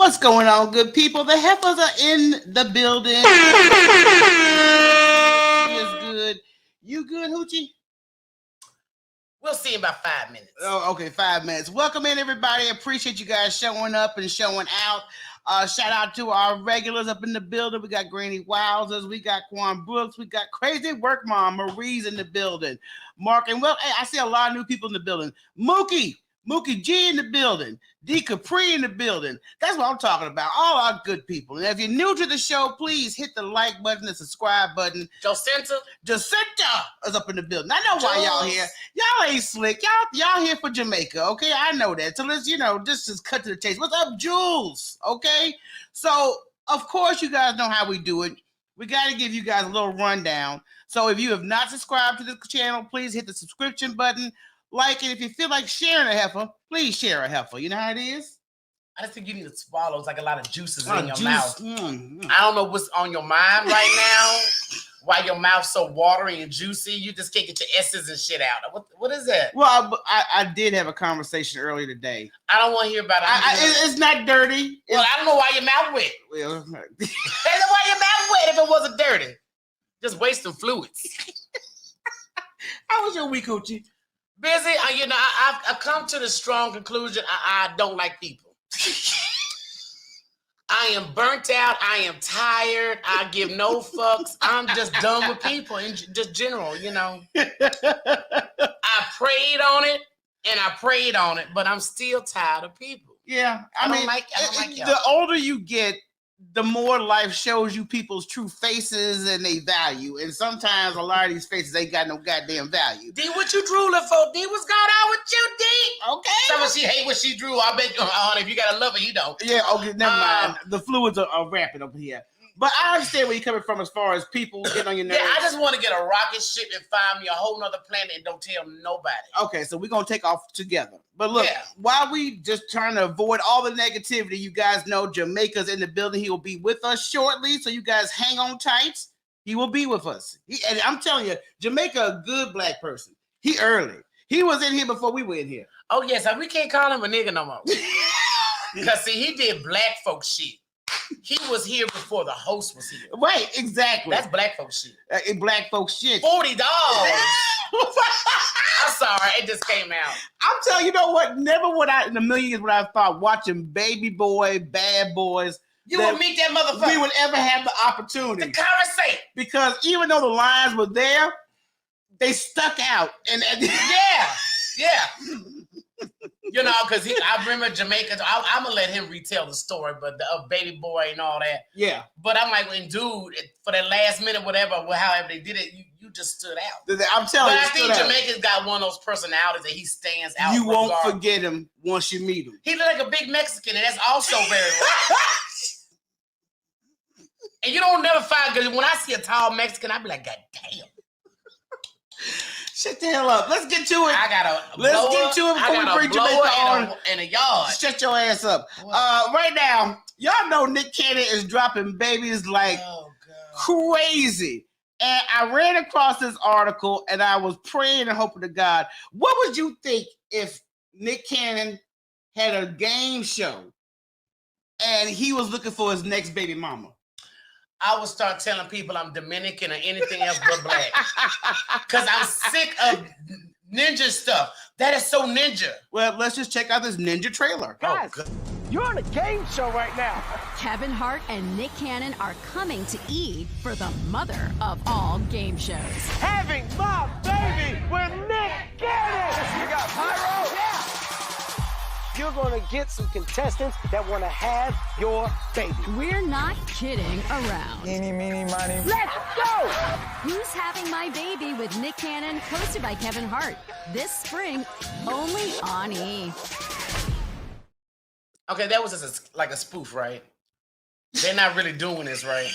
What's going on, good people? The heifers are in the building. She is good. You good, Hoochie? We'll see in about 5 minutes. Oh, okay, 5 minutes. Welcome in, everybody. Appreciate you guys showing up and showing out. Shout out to our regulars up in the building. We got Granny Wowzers. We got Quan Brooks. We got Crazy Work Mom Marie's in the building. Mark and well, hey, I see a lot of new people in the building. Mookie G in the building. D Capri in the building. That's what I'm talking about. All our good people. And if you're new to the show, please hit the like button, the subscribe button. Jacinta is up in the building. I know why y'all here. Y'all ain't slick. Y'all here for Jamaica, okay? I know that. So let's, just cut to the chase. What's up, Jules? Okay? So, of course, you guys know how we do it. We got to give you guys a little rundown. So if you have not subscribed to the channel, please hit the subscription button. Like it. If you feel like sharing a heifer, please share a heifer. You know how it is? I just think you need to swallow. It's like a lot of juices in your mouth. I don't know what's on your mind right now. Why your mouth's so watery and juicy. You just can't get your S's and shit out. What is that? Well, I did have a conversation earlier today. I don't want to hear about it. It's not dirty. Well, I don't know why your mouth wet. Well, I don't know why your mouth wet if it wasn't dirty. Just wasting fluids. How was your week, Hoochie? Busy. I've come to the strong conclusion I don't like people. I am burnt out. I am tired. I give no fucks. I'm just done with people in just general, I prayed on it, but I'm still tired of people. Yeah. I don't like y'all. The older you get, the more life shows you people's true faces and they value. And sometimes a lot of these faces ain't got no goddamn value. D, what you drooling for? D, what's going on with you, D? Okay. Someone she hate what she drew. I bet if you got to love her, you don't. Yeah, okay, never mind. The fluids are rampant over here. But I understand where you're coming from as far as people getting on your nerves. Yeah, I just want to get a rocket ship and find me a whole nother planet and don't tell nobody. Okay, so we're going to take off together. But look, while we just trying to avoid all the negativity, you guys know Jamaica's in the building. He will be with us shortly, so you guys hang on tight. He will be with us. And I'm telling you, Jamaica, a good black person. He early. He was in here before we were in here. Oh, yes, we can't call him a nigga no more. Because, see, he did black folk shit. He was here before the host was here. Right, exactly. That's black folk shit. Black folk shit. $40. I'm sorry, it just came out. I'm telling you, know what? Never would I, in a million years, would I have thought watching Baby Boy, Bad Boys. You would meet that motherfucker. We would ever have the opportunity. To conversate. Because even though the lines were there, they stuck out. And yeah. Because I remember Jamaica. I'm gonna let him retell the story, but of Baby Boy and all that. Yeah. But I'm like, dude, for that last minute, whatever, however they did it, you just stood out. I'm telling you. But I think Jamaica's got one of those personalities that he stands out. You won't forget him once you meet him. He look like a big Mexican, and that's also very rare. And you don't never find, because when I see a tall Mexican, I be like, God damn. Shut the hell up. Let's get to it. Let's get to it before we bring Jamaica on. In a yard. Shut your ass up. Right now, y'all know Nick Cannon is dropping babies like crazy. And I ran across this article and I was praying and hoping to God. What would you think if Nick Cannon had a game show and he was looking for his next baby mama? I would start telling people I'm Dominican or anything else but black. Because I'm sick of ninja stuff. That is so ninja. Well, let's just check out this ninja trailer. Guys, you're on a game show right now. Kevin Hart and Nick Cannon are coming to E for the mother of all game shows. Having my baby with Nick Cannon. You got pyro? Yeah. You're going to get some contestants that want to have your baby. We're not kidding around. Eeny, meeny, miny. Let's go! Who's Having My Baby with Nick Cannon, hosted by Kevin Hart. This spring, only on E! Okay, that was just like a spoof, right? They're not really doing this, right?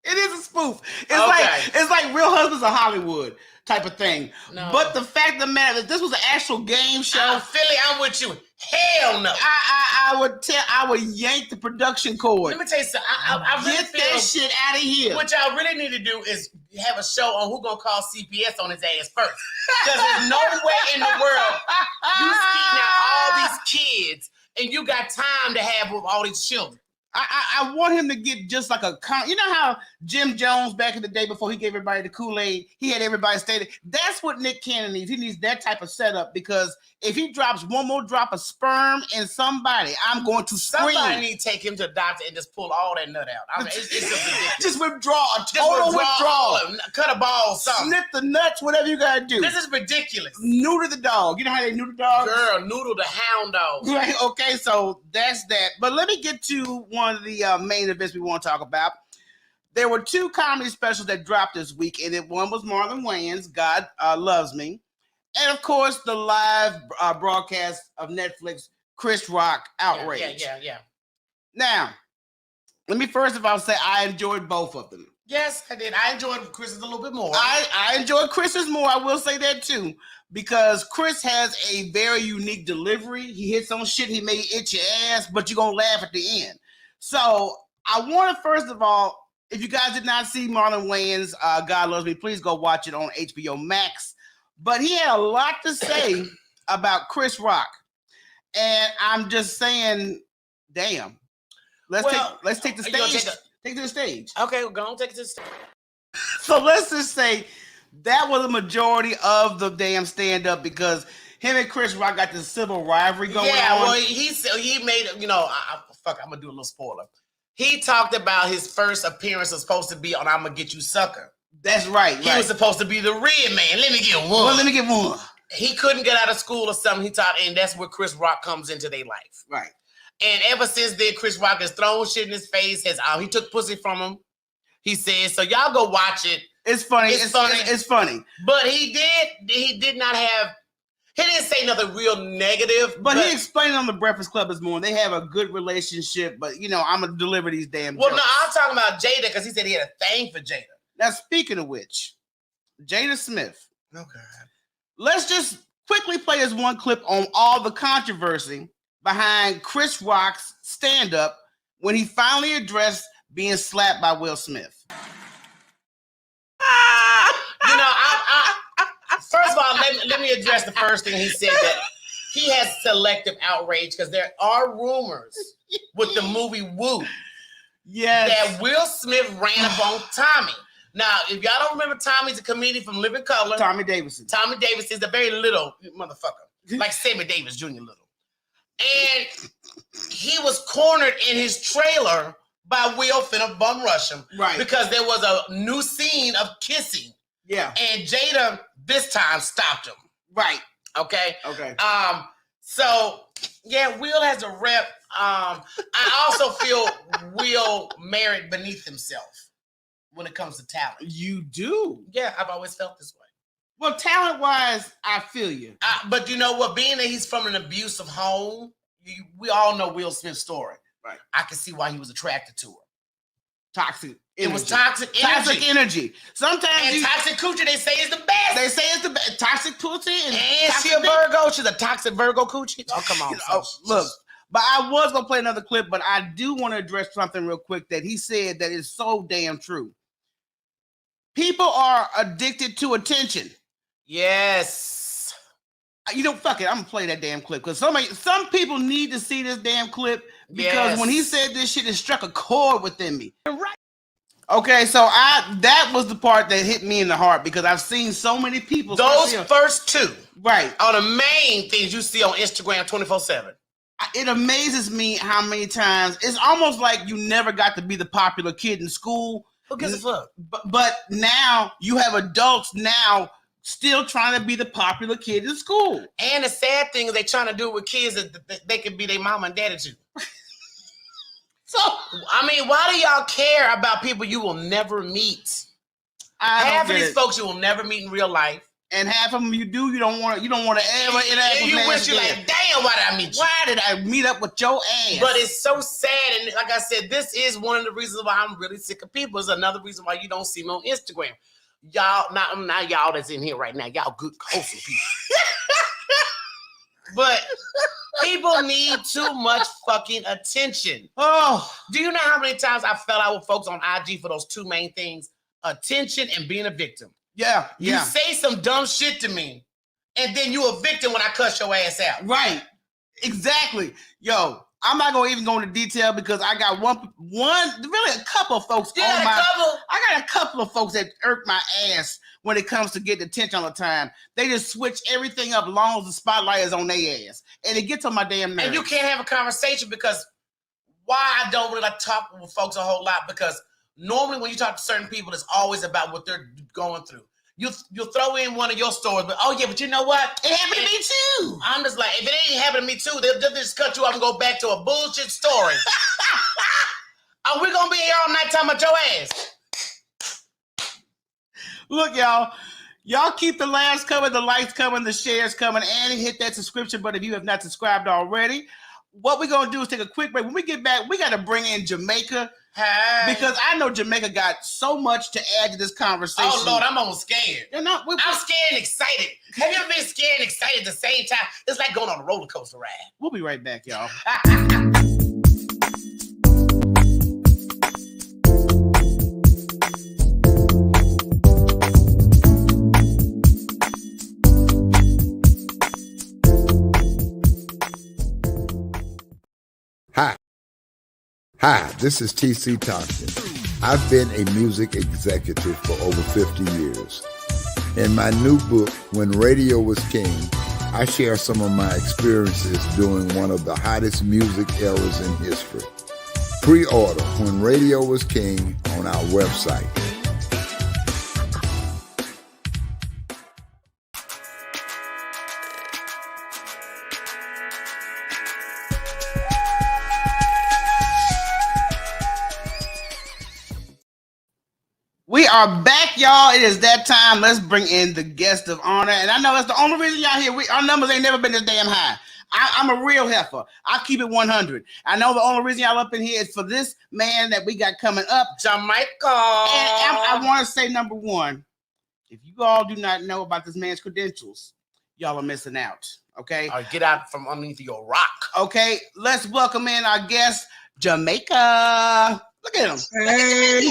It is a spoof. It's like Real Husbands of Hollywood type of thing. No. But the fact of the matter is, this was an actual game show. Philly, I'm with you. Hell no. I would yank the production cord. Let me tell you something. I really Get that shit out of here. What y'all really need to do is have a show on who gonna call CPS on his ass first. Because there's nowhere in the world you skeeting out all these kids and you got time to have with all these children. I want him to get just like you know how Jim Jones back in the day before he gave everybody the Kool-Aid, he had everybody stay there. That's what Nick Cannon needs. He needs that type of setup because if he drops one more drop of sperm in somebody, I'm going to scream. Somebody need to take him to the doctor and just pull all that nut out. I mean, it's just ridiculous. Just withdraw, a total withdrawal. Cut a ball, something. Snip the nuts, whatever you gotta do. This is ridiculous. Neuter the dog. You know how they neuter dogs? Girl, noodle the hound dog. Right. Okay, so that's that. But let me get to one of the main events we want to talk about. There were 2 comedy specials that dropped this week, and one was Marlon Wayans, God Loves Me, and of course the live broadcast of Netflix, Chris Rock, Outrage. Yeah. Now, let me first of all say I enjoyed both of them. Yes, I did. I enjoyed Chris's a little bit more. I enjoyed Chris's more. I will say that too, because Chris has a very unique delivery. He hits on shit. He may itch your ass, but you're gonna laugh at the end. So I want to first of all, if you guys did not see Marlon Wayans, God Loves Me, please go watch it on HBO Max. But he had a lot to say about Chris Rock, and I'm just saying, damn. Let's take the stage. Take it to the stage. Okay, we're going to take it to the stage. So let's just say that was a majority of the damn stand-up because him and Chris Rock got this civil rivalry going on. Yeah, well, he made, I'm going to do a little spoiler. He talked about his first appearance was supposed to be on I'm Gonna Get You Sucker. That's right. He was supposed to be the red man. Let me get one. Well, let me get one. He couldn't get out of school or something. He taught, and that's where Chris Rock comes into their life. Right. And ever since then, Chris Rock has thrown shit in his face. He took pussy from him. He said, so y'all go watch it. It's funny. It's funny. But he did not have, he didn't say nothing real negative. But he explained on the Breakfast Club this morning. They have a good relationship, but I'm going to deliver these damn jokes. No, I'm talking about Jada because he said he had a thing for Jada. Now, speaking of which, Jada Smith. Okay. Let's just quickly play this one clip on all the controversy behind Chris Rock's stand-up when he finally addressed being slapped by Will Smith. First of all, let me address the first thing he said, that he has selective outrage because there are rumors with the movie Woo that Will Smith ran up on Tommy. Now, if y'all don't remember, Tommy's a comedian from Living Color. Tommy Davidson. Tommy Davidson is a very little motherfucker, like Sammy Davis Jr. little. And he was cornered in his trailer by Will finna bum rush him. Right. Because there was a new scene of kissing. Yeah. And Jada this time stopped him. Right. Okay. So yeah, Will has a rep. I also feel Will married beneath himself when it comes to talent. You do? Yeah, I've always felt this way. Well, talent-wise, I feel you. But you know what? Being that he's from an abusive home, we all know Will Smith's story. Right. I can see why he was attracted to her. Toxic. It was toxic energy. Toxic energy. Sometimes toxic coochie, they say is the best. They say it's the best. Toxic pussy and she a Virgo. She's a toxic Virgo coochie. Oh, come on. Look, but I was gonna play another clip, but I do want to address something real quick that he said that is so damn true. People are addicted to attention. Yes. Fuck it. I'm gonna play that damn clip because some people need to see this damn clip because when he said this shit, it struck a chord within me. Right. Okay, so that was the part that hit me in the heart because I've seen so many people. Those first two, right, are the main things you see on Instagram 24/7. It amazes me how many times it's almost like you never got to be the popular kid in school. Who gives a fuck? But now you have adults now still trying to be the popular kid in school. And the sad thing is they trying to do it with kids that they can be their mama and daddy too. So, I mean, why do y'all care about people you will never meet? Half of these folks you will never meet in real life. And half of them you don't want to ever interact with. You wish you like, damn, why did I meet you? Why did I meet up with your ass? But it's so sad. And like I said, this is one of the reasons why I'm really sick of people. It's another reason why you don't see me on Instagram. Y'all, not y'all that's in here right now. Y'all good, wholesome people. But people need too much fucking attention. Oh, do you know how many times I fell out with folks on IG for those two main things? Attention and being a victim. Yeah. You say some dumb shit to me, and then you a victim when I cuss your ass out. Right. Exactly. Yo, I'm not gonna even go into detail because I got really a couple of folks I got a couple of folks that irk my ass when it comes to getting attention all the time. They just switch everything up long as the spotlight is on their ass. And it gets on my damn nerves. And you can't have a conversation because why I don't really like talking with folks a whole lot, because normally when you talk to certain people, it's always about what they're going through. You'll throw in one of your stories, but but you know what? It happened to me too. I'm just like, if it ain't happened to me too, they'll just cut you off and go back to a bullshit story. Are we gonna be here all night talking about your ass? Look, y'all keep the laughs coming, the likes coming, the shares coming, and hit that subscription button if you have not subscribed already. What we're gonna do is take a quick break. When we get back, we got to bring in Jamaica. Hey. Because I know Jamaica got so much to add to this conversation. Oh, Lord, I'm almost scared. I'm scared and excited. Have you ever been scared and excited at the same time? It's like going on a roller coaster ride. We'll be right back, y'all. Hi, this is TC Thompson. I've been a music executive for over 50 years. In my new book, When Radio Was King, I share some of my experiences during one of the hottest music eras in history. Pre-order When Radio Was King on our website. We are back, y'all. It is that time. Let's bring in the guest of honor. And I know that's the only reason y'all here. Our numbers ain't never been this damn high. I'm a real heifer. I keep it 100. I know the only reason y'all up in here is for this man that we got coming up, Jamaica. And I want to say, number one, if you all do not know about this man's credentials, y'all are missing out. Okay? Get out from underneath your rock. Okay, let's welcome in our guest, Jamaica. Look at him. Hey.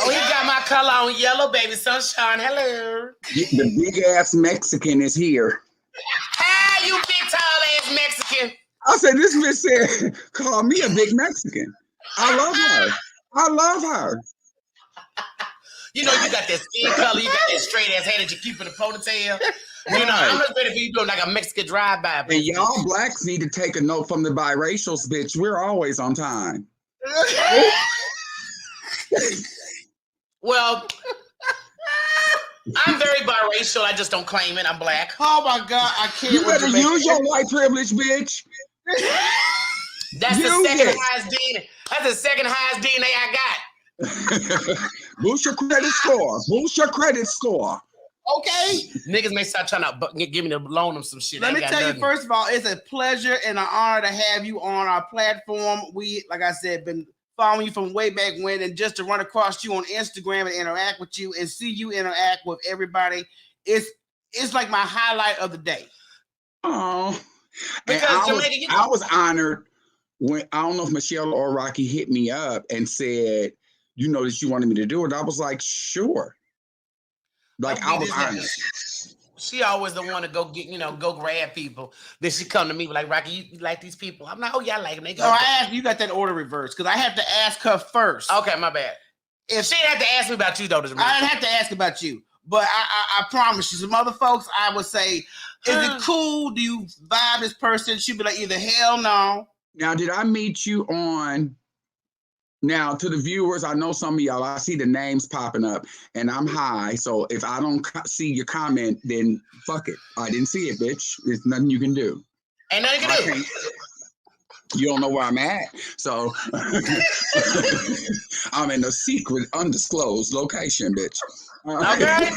Oh, he got my color on yellow, baby sunshine. Hello. The big ass Mexican is here. Hey, you big tall ass Mexican. I said, this bitch said, call me a big Mexican. I love her. You know, you got that skin color, you got that straight ass hair that you keep in a ponytail. You know, I'm just ready for you doing like a Mexican drive-by. And y'all blacks need to take a note from the biracials, bitch. We're always on time. Well, I'm very biracial. I just don't claim it. I'm black. Oh my God, I can't. You better use your white privilege, bitch. That's the second highest DNA. That's the second highest DNA I got. Boost your credit score. Boost your credit score. Okay. Niggas may start trying to give me to loan them some shit. Let me tell you, first of all, it's a pleasure and an honor to have you on our platform. We, like I said, been following you from way back when, and just to run across you on Instagram and interact with you and see you interact with everybody, it's like my highlight of the day. Oh, because I was honored when, I don't know if Michelle or Rocky hit me up and said, you know, that you wanted me to do it. I was like, sure. Like, I was honored. She always the one to go get, go grab people. Then she come to me like, Rocky, you like these people? I'm like, oh yeah, I like them. No, I asked you, got that order reversed because I have to ask her first. Okay, my bad. If she didn't have to ask me about you though, I didn't have to ask about you, but I promise you, some other folks, I would say, is it cool? Do you vibe this person? She'd be like, either hell no. Now, did I meet you on? Now, to the viewers, I know some of y'all, I see the names popping up, and I'm high, so if I don't see your comment, then fuck it. I didn't see it, bitch. There's nothing you can do. Ain't nothing you can do. You don't know where I'm at, so I'm in a secret, undisclosed location, bitch. Okay.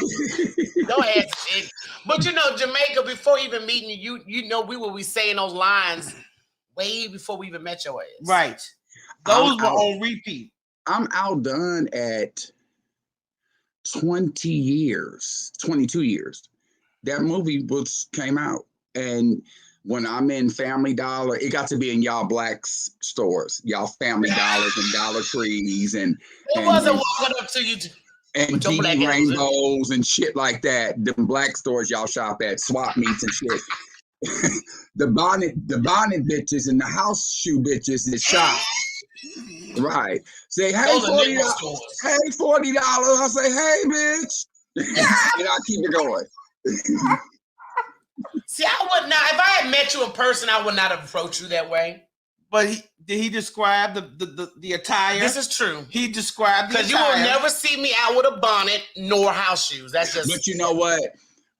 Don't ask it. But Jamaica, before even meeting you, we will be saying those lines way before we even met your ass. Right. Those were on repeat. I'm outdone at 22 years. That movie came out. And when I'm in Family Dollar, it got to be in y'all blacks stores, y'all Family Dollars and Dollar Trees. And it wasn't walking up to you. And GD Rainbows and shit like that. Them black stores y'all shop at, swap meets and shit. the bonnet bitches and the house shoe bitches that shop. Right. Say, hey, $40. Hey, $40. I say, hey, bitch. And I keep it going. See, I would not. If I had met you in person, I would not have approached you that way. But did he describe the attire? This is true. He described the attire. Because you will never see me out with a bonnet nor house shoes. That's just. But you know what?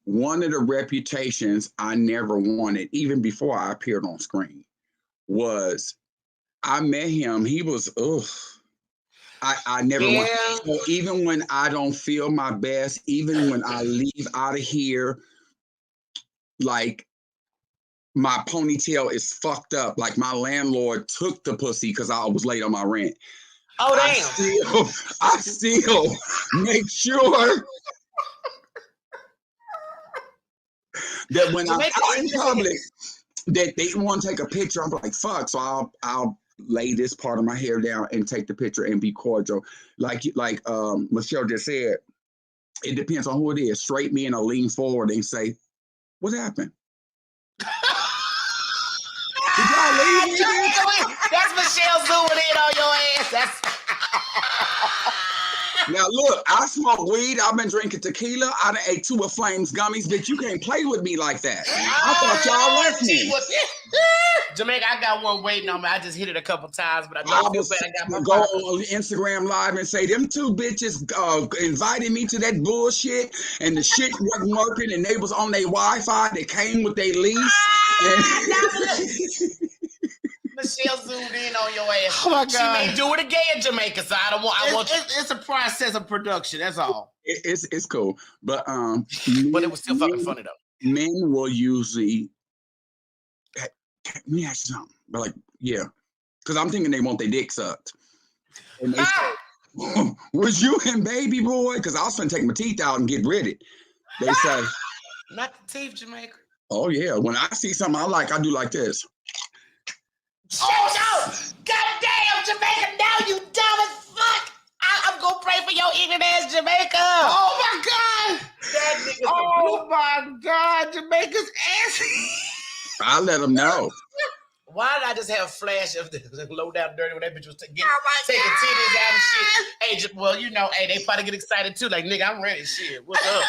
One of the reputations I never wanted, even before I appeared on screen, was I met him. He was, I never want. So even when I don't feel my best, even when I leave out of here, like my ponytail is fucked up. Like my landlord took the pussy because I was late on my rent. Oh, damn. I still make sure that when I'm out in public, that they want to take a picture. I'm like, fuck. So I'll lay this part of my hair down and take the picture and be cordial. Like Michelle just said, it depends on who it is. Straight me and I'll lean forward and say, what happened? Did y'all leave me? That's Michelle zooming in on your ass. That's Now look, I smoke weed. I've been drinking tequila. I done ate 2 of Flames gummies. Bitch, you can't play with me like that. I thought y'all left me. Jamaica, I got one waiting on me. I just hit it a couple times, but I don't feel bad. I got my go on Instagram Live and say them 2 bitches invited me to that bullshit, and the shit wasn't working, and they was on their Wi-Fi that came with their lease. Michelle zoomed in on your ass. Oh my God. She may do it again in Jamaica, so I don't want. It's a process of production. That's all. It's cool, but but it was still fucking funny though. Men will usually. Let me ask you something. But like, yeah, because I'm thinking they want their dick sucked. And they say, was you and baby boy? Because I was gonna take my teeth out and get ready. They say, not the teeth, Jamaica. Oh yeah, when I see something I like, I do like this. Oh no! Goddamn, Jamaica! Now you dumb as fuck! I'm gonna pray for your ignorant ass, Jamaica. Oh my God! That nigga's oh my God! Jamaica's ass. I let them know. Why did I just have a flash of the low down dirty when that bitch was taking titties out and shit? Hey, well, you know, hey, they probably get excited too. Like, nigga, I'm ready. Shit, what's up?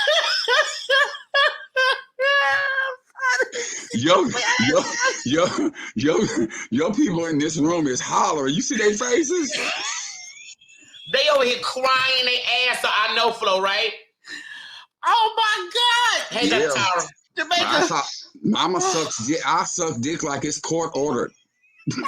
Yo, people in this room is hollering. You see their faces? They over here crying their ass. So I know, Flo, right? Oh my God! Hey, that's Tara. Jamaica. Mama sucks dick. I suck dick like it's court ordered. That's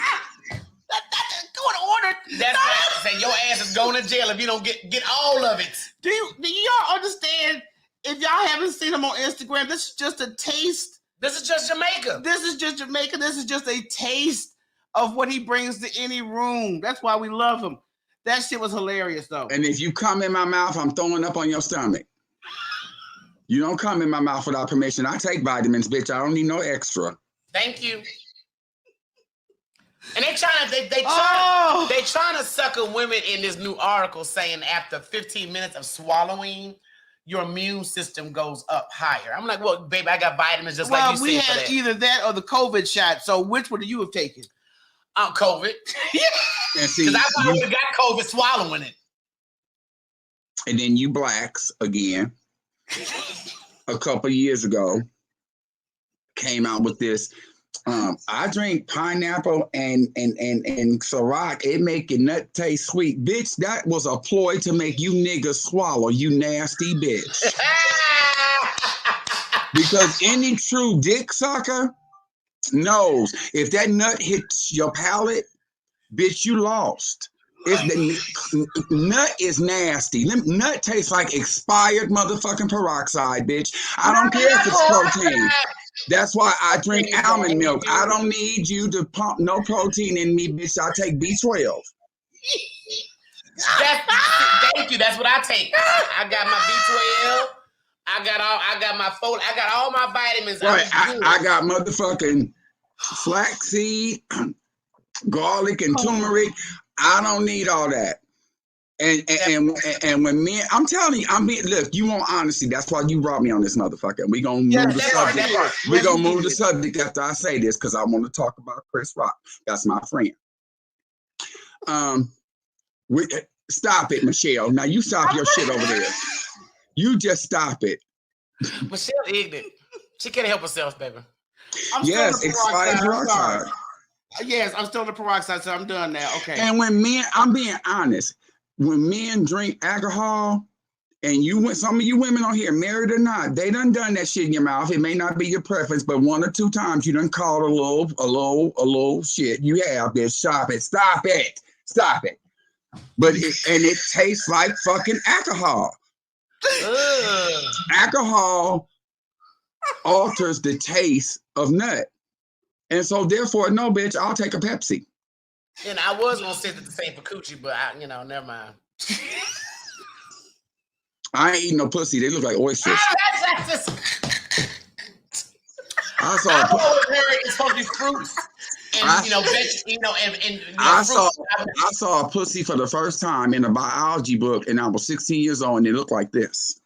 court ordered. That's right. Say your ass is going to jail if you don't get all of it. Do y'all understand? If y'all haven't seen him on Instagram, this is just a taste. This is just Jamaica. This is just Jamaica. This is just a taste of what he brings to any room. That's why we love him. That shit was hilarious, though. And if you come in my mouth, I'm throwing up on your stomach. You don't come in my mouth without permission. I take vitamins, bitch. I don't need no extra. Thank you. And they trying to sucker women in this new article saying after 15 minutes of swallowing, your immune system goes up higher. I'm like, well, baby, I got vitamins just like you said. We had either that or the COVID shot. So which one do you have taken? COVID. Because I probably would have got COVID swallowing it. And then you blacks again, a couple years ago, came out with this. I drink pineapple and Ciroc. It make your nut taste sweet. Bitch, that was a ploy to make you niggas swallow, you nasty bitch. Because any true dick sucker knows if that nut hits your palate, bitch, you lost. The nut is nasty. Nut tastes like expired motherfucking peroxide, bitch. I don't care if it's protein. That's why I drink almond milk. I don't need you to pump no protein in me, bitch. I take B12. Thank you. That's what I take. I got my B12. I got my folate. I got all my vitamins. Right. I got motherfucking flaxseed, garlic, and turmeric. I don't need all that. And when men, I'm telling you, look, you want honesty. That's why you brought me on this motherfucker. We're gonna move the subject. We're gonna move the subject after I say this because I want to talk about Chris Rock. That's my friend. Stop it, Michelle. Now you stop your shit over there. You just stop it. Michelle ignorant. She can't help herself, baby. Yes, expired peroxide. Yes, I'm still on the peroxide, so I'm done now. Okay. And when men, I'm being honest, when men drink alcohol, and some of you women on here, married or not, they done that shit in your mouth. It may not be your preference, but 1 or 2 times you done called a little shit. You have this. Stop it. But it tastes like fucking alcohol. Alcohol alters the taste of nut. And so therefore, no, bitch, I'll take a Pepsi. And I was gonna say the same for coochie, but never mind. I ain't eating no pussy. They look like oysters. I saw it's supposed to be fruits. And I saw a pussy for the first time in a biology book, and I was 16 years old, and it looked like this.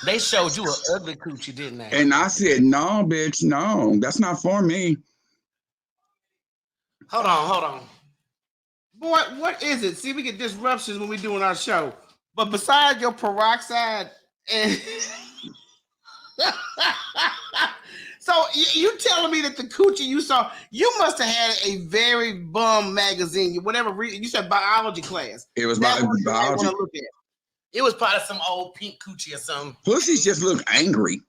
They showed you an ugly coochie, didn't they? And I said, no, bitch, no, that's not for me. Hold on. Boy, what is it? See, we get disruptions when we're doing our show. But besides your peroxide and so you telling me that the coochie you saw, you must have had a very bum magazine, whatever reason. You said biology class. It was biology. It was probably some old pink coochie or something. Pussies just look angry.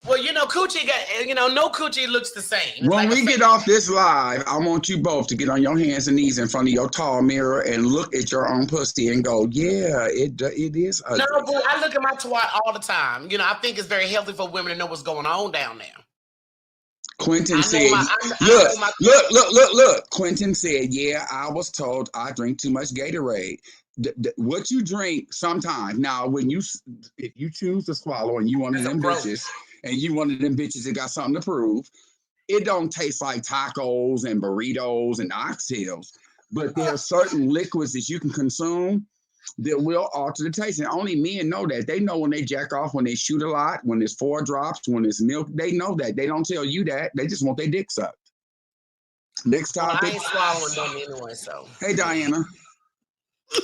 Well, coochie got, no coochie looks the same. It's when we get off this live, I want you both to get on your hands and knees in front of your tall mirror and look at your own pussy and go, yeah, it is ugly. No, but I look at my twat all the time. I think it's very healthy for women to know what's going on down there. Quentin said, look. Quentin said, yeah, I was told I drink too much Gatorade. What you drink sometimes. Now, if you choose to swallow and you one of them bitches, and you one of them bitches that got something to prove, it don't taste like tacos and burritos and oxtails. But there are certain liquids that you can consume that will alter the taste. And only men know that. They know when they jack off, when they shoot a lot, when there's 4 drops, when it's milk. They know that. They don't tell you that. They just want their dick sucked. Next topic. I ain't swallowing them anyway, so. Hey, Diana.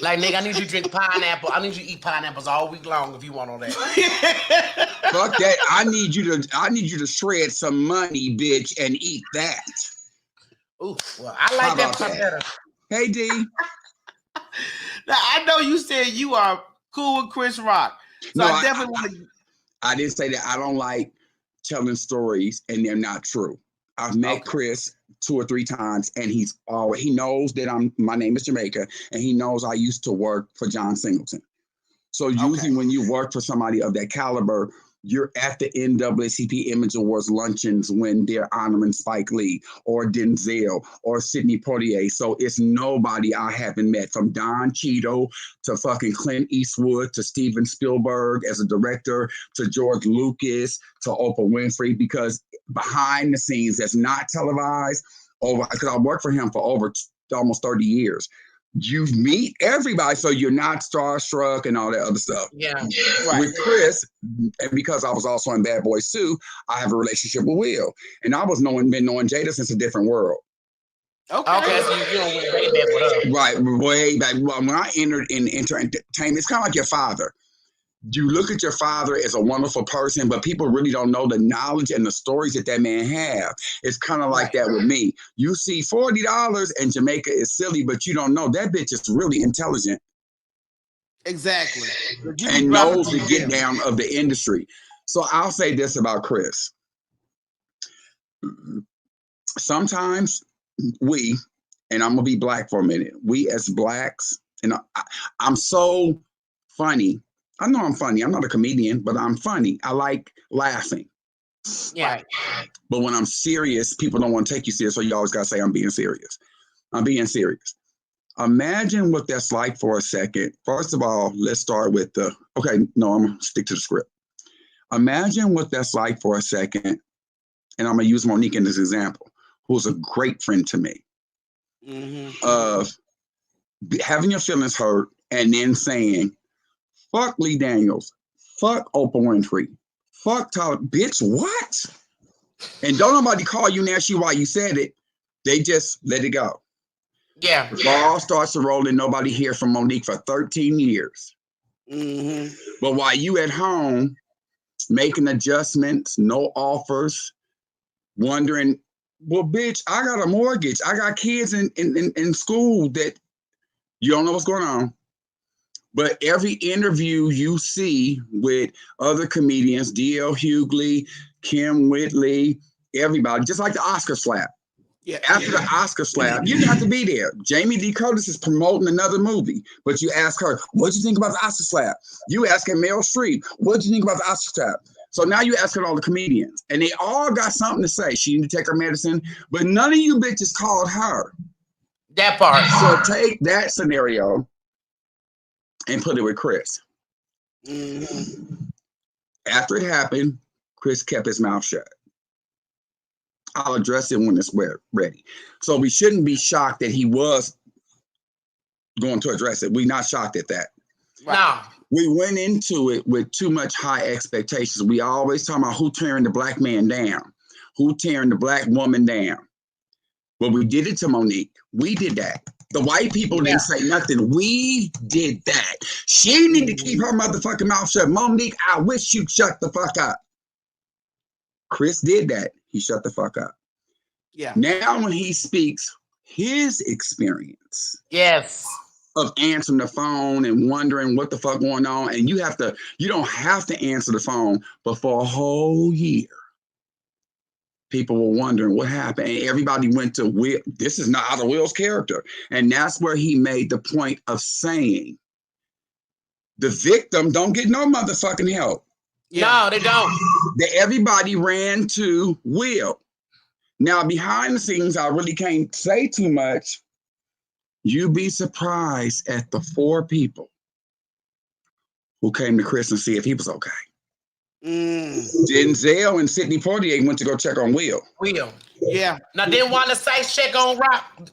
Like, nigga, I need you to drink pineapple. I need you to eat pineapples all week long if you want all that. Fuck that. I need you to shred some money, bitch, and eat that. Ooh, well, I like that better. Hey, D. Now, I know you said you are cool with Chris Rock. So I definitely want to. I didn't say that. I don't like telling stories and they're not true. I've met Chris 2 or 3 times, and he knows that my name is Jamaica, and he knows I used to work for John Singleton. So usually when you work for somebody of that caliber, you're at the NAACP Image Awards luncheons when they're honoring Spike Lee or Denzel or Sidney Poitier. So it's nobody I haven't met, from Don Cheadle to fucking Clint Eastwood to Steven Spielberg as a director to George Lucas to Oprah Winfrey, because behind the scenes that's not televised, because I worked for him for over almost 30 years. You meet everybody, so you're not starstruck and all that other stuff. Yeah. Right. With Chris, and because I was also in Bad Boys 2, I have a relationship with Will. And I was been knowing Jada since A Different World. Okay, so you don't went way back with her. Right, way back. When I entered in entertainment, it's kind of like your father. You look at your father as a wonderful person, but people really don't know the knowledge and the stories that man have. It's kind of like that with me. You see $40 and Jamaica is silly, but you don't know that bitch is really intelligent. Exactly. And knows the get down of the industry. So I'll say this about Chris. Sometimes we, and I'm going to be black for a minute, we as blacks, and I'm so funny. I know I'm funny. I'm not a comedian, but I'm funny. I like laughing. Yeah. But when I'm serious, people don't want to take you serious, so you always got to say, I'm being serious. I'm being serious. Imagine what that's like for a second. First of all, let's start with I'm going to stick to the script. Imagine what that's like for a second, and I'm going to use Monique in this example, who's a great friend to me. of having your feelings hurt and then saying, fuck Lee Daniels, fuck Oprah Winfrey, fuck Tyler, bitch, what? And don't nobody call you and ask you why you said it. They just let it go. Yeah. The ball starts to roll and nobody hears from Monique for 13 years. But while you at home making adjustments, no offers, wondering, well, bitch, I got a mortgage. I got kids in school that you don't know what's going on. But every interview you see with other comedians, D.L. Hughley, Kim Whitley, everybody, just like the Oscar slap. Yeah. After the Oscar slap, you didn't have to be there. Jamie D. Curtis is promoting another movie, but you ask her, what'd you think about the Oscar slap? You asking Meryl Streep, what'd you think about the Oscar slap? So now you asking all the comedians, and they all got something to say. She need to take her medicine, but none of you bitches called her. That part. So take that scenario and put it with Chris. After it happened, Chris kept his mouth shut. I'll address it when it's ready. So we shouldn't be shocked that he was going to address it. We're not shocked at that. No. We went into it with too much high expectations. We always talk about who tearing the black man down, who tearing the black woman down. But we did it to Monique. We did that. The white people didn't say nothing. We did that. She need to keep her motherfucking mouth shut. Monique, I wish you'd shut the fuck up. Chris did that. He shut the fuck up. Yeah. Now when he speaks his experience of answering the phone and wondering what the fuck going on, and you don't have to answer the phone, but for a whole year, people were wondering what happened. And everybody went to Will. This is not out of Will's character. And that's where he made the point of saying the victim don't get no motherfucking help. Yeah. No, they don't. Everybody ran to Will. Now, behind the scenes, I really can't say too much. You'd be surprised at the 4 people who came to Chris and see if he was okay. Denzel and Sidney Poitier went to go check on Will. Yeah. Now, didn't want to say check on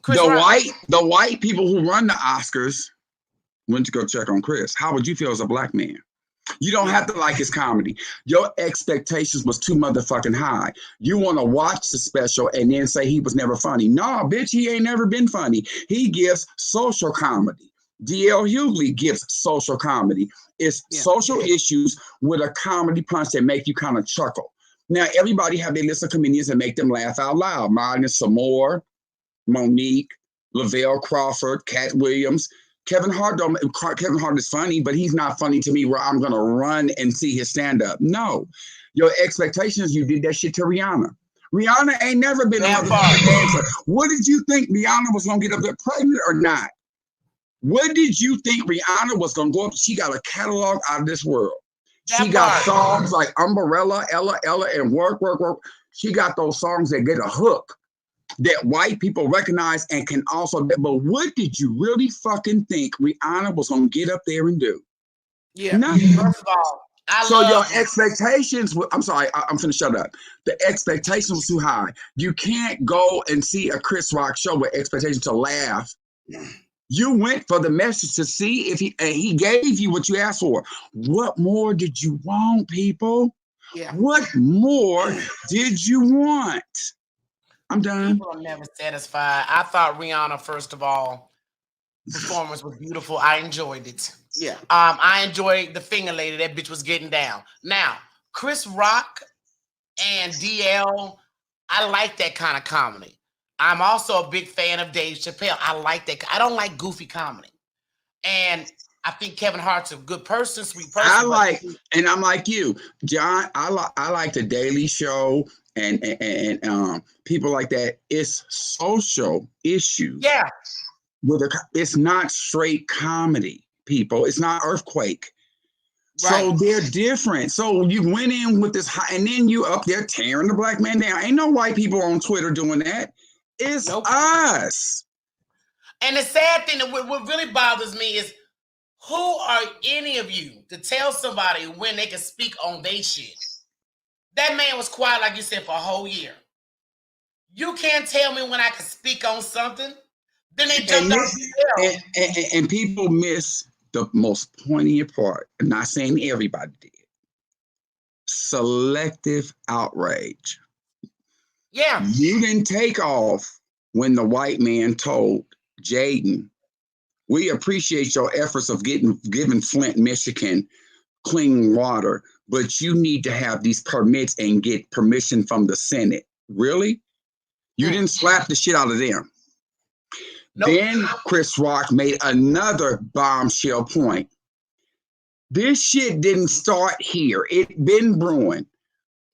Chris the Rock. The white people who run the Oscars went to go check on Chris. How would you feel as a black man? You don't have to like his comedy. Your expectations was too motherfucking high. You want to watch the special and then say he was never funny. No, bitch, he ain't never been funny. He gives social comedy. D.L. Hughley gives social comedy. It's social issues with a comedy punch that make you kind of chuckle. Now, everybody have their list of comedians that make them laugh out loud. Mine is Samore, Monique, Lavelle Crawford, Cat Williams. Kevin Hart is funny, but he's not funny to me where I'm going to run and see his stand-up. No. Your expectations, you did that shit to Rihanna. Rihanna ain't never been a motherfucking dancer. What did you think Rihanna was going to get up there pregnant or not? What did you think Rihanna was going to go up? She got a catalog out of this world. She got songs like Umbrella, Ella, and Work. She got those songs that get a hook that white people recognize and can also, but what did you really fucking think Rihanna was going to get up there and do? Yeah. Nothing. First of all, your expectations, I'm sorry, I'm finna shut up. The expectations was too high. You can't go and see a Chris Rock show with expectations to laugh. You went for the message to see if he gave you what you asked for. What more did you want, people? Yeah. What more did you want? I'm done. People are never satisfied. I thought Rihanna, first of all, performance was beautiful. I enjoyed it. Yeah. I enjoyed the finger lady. That bitch was getting down. Now, Chris Rock and DL, I like that kind of comedy. I'm also a big fan of Dave Chappelle. I like that. I don't like goofy comedy. And I think Kevin Hart's a good person, sweet person. And I'm like you, John. I like the Daily Show and people like that. It's social issues. Yeah. It's not straight comedy, people. It's not Earthquake. Right. So they're different. So you went in with this high, and then you up there tearing the black man down. Ain't no white people on Twitter doing that. It's us. And the sad thing, that what really bothers me is, who are any of you to tell somebody when they can speak on their shit? That man was quiet, like you said, for a whole year. You can't tell me when I can speak on something. Then they jumped off the hill. And people miss the most poignant part. I'm not saying everybody did. Selective outrage. Yeah. You didn't take off when the white man told Jaden, we appreciate your efforts of giving Flint, Michigan clean water, but you need to have these permits and get permission from the Senate. Really? You didn't slap the shit out of them. Nope. Then Chris Rock made another bombshell point. This shit didn't start here. It been brewing.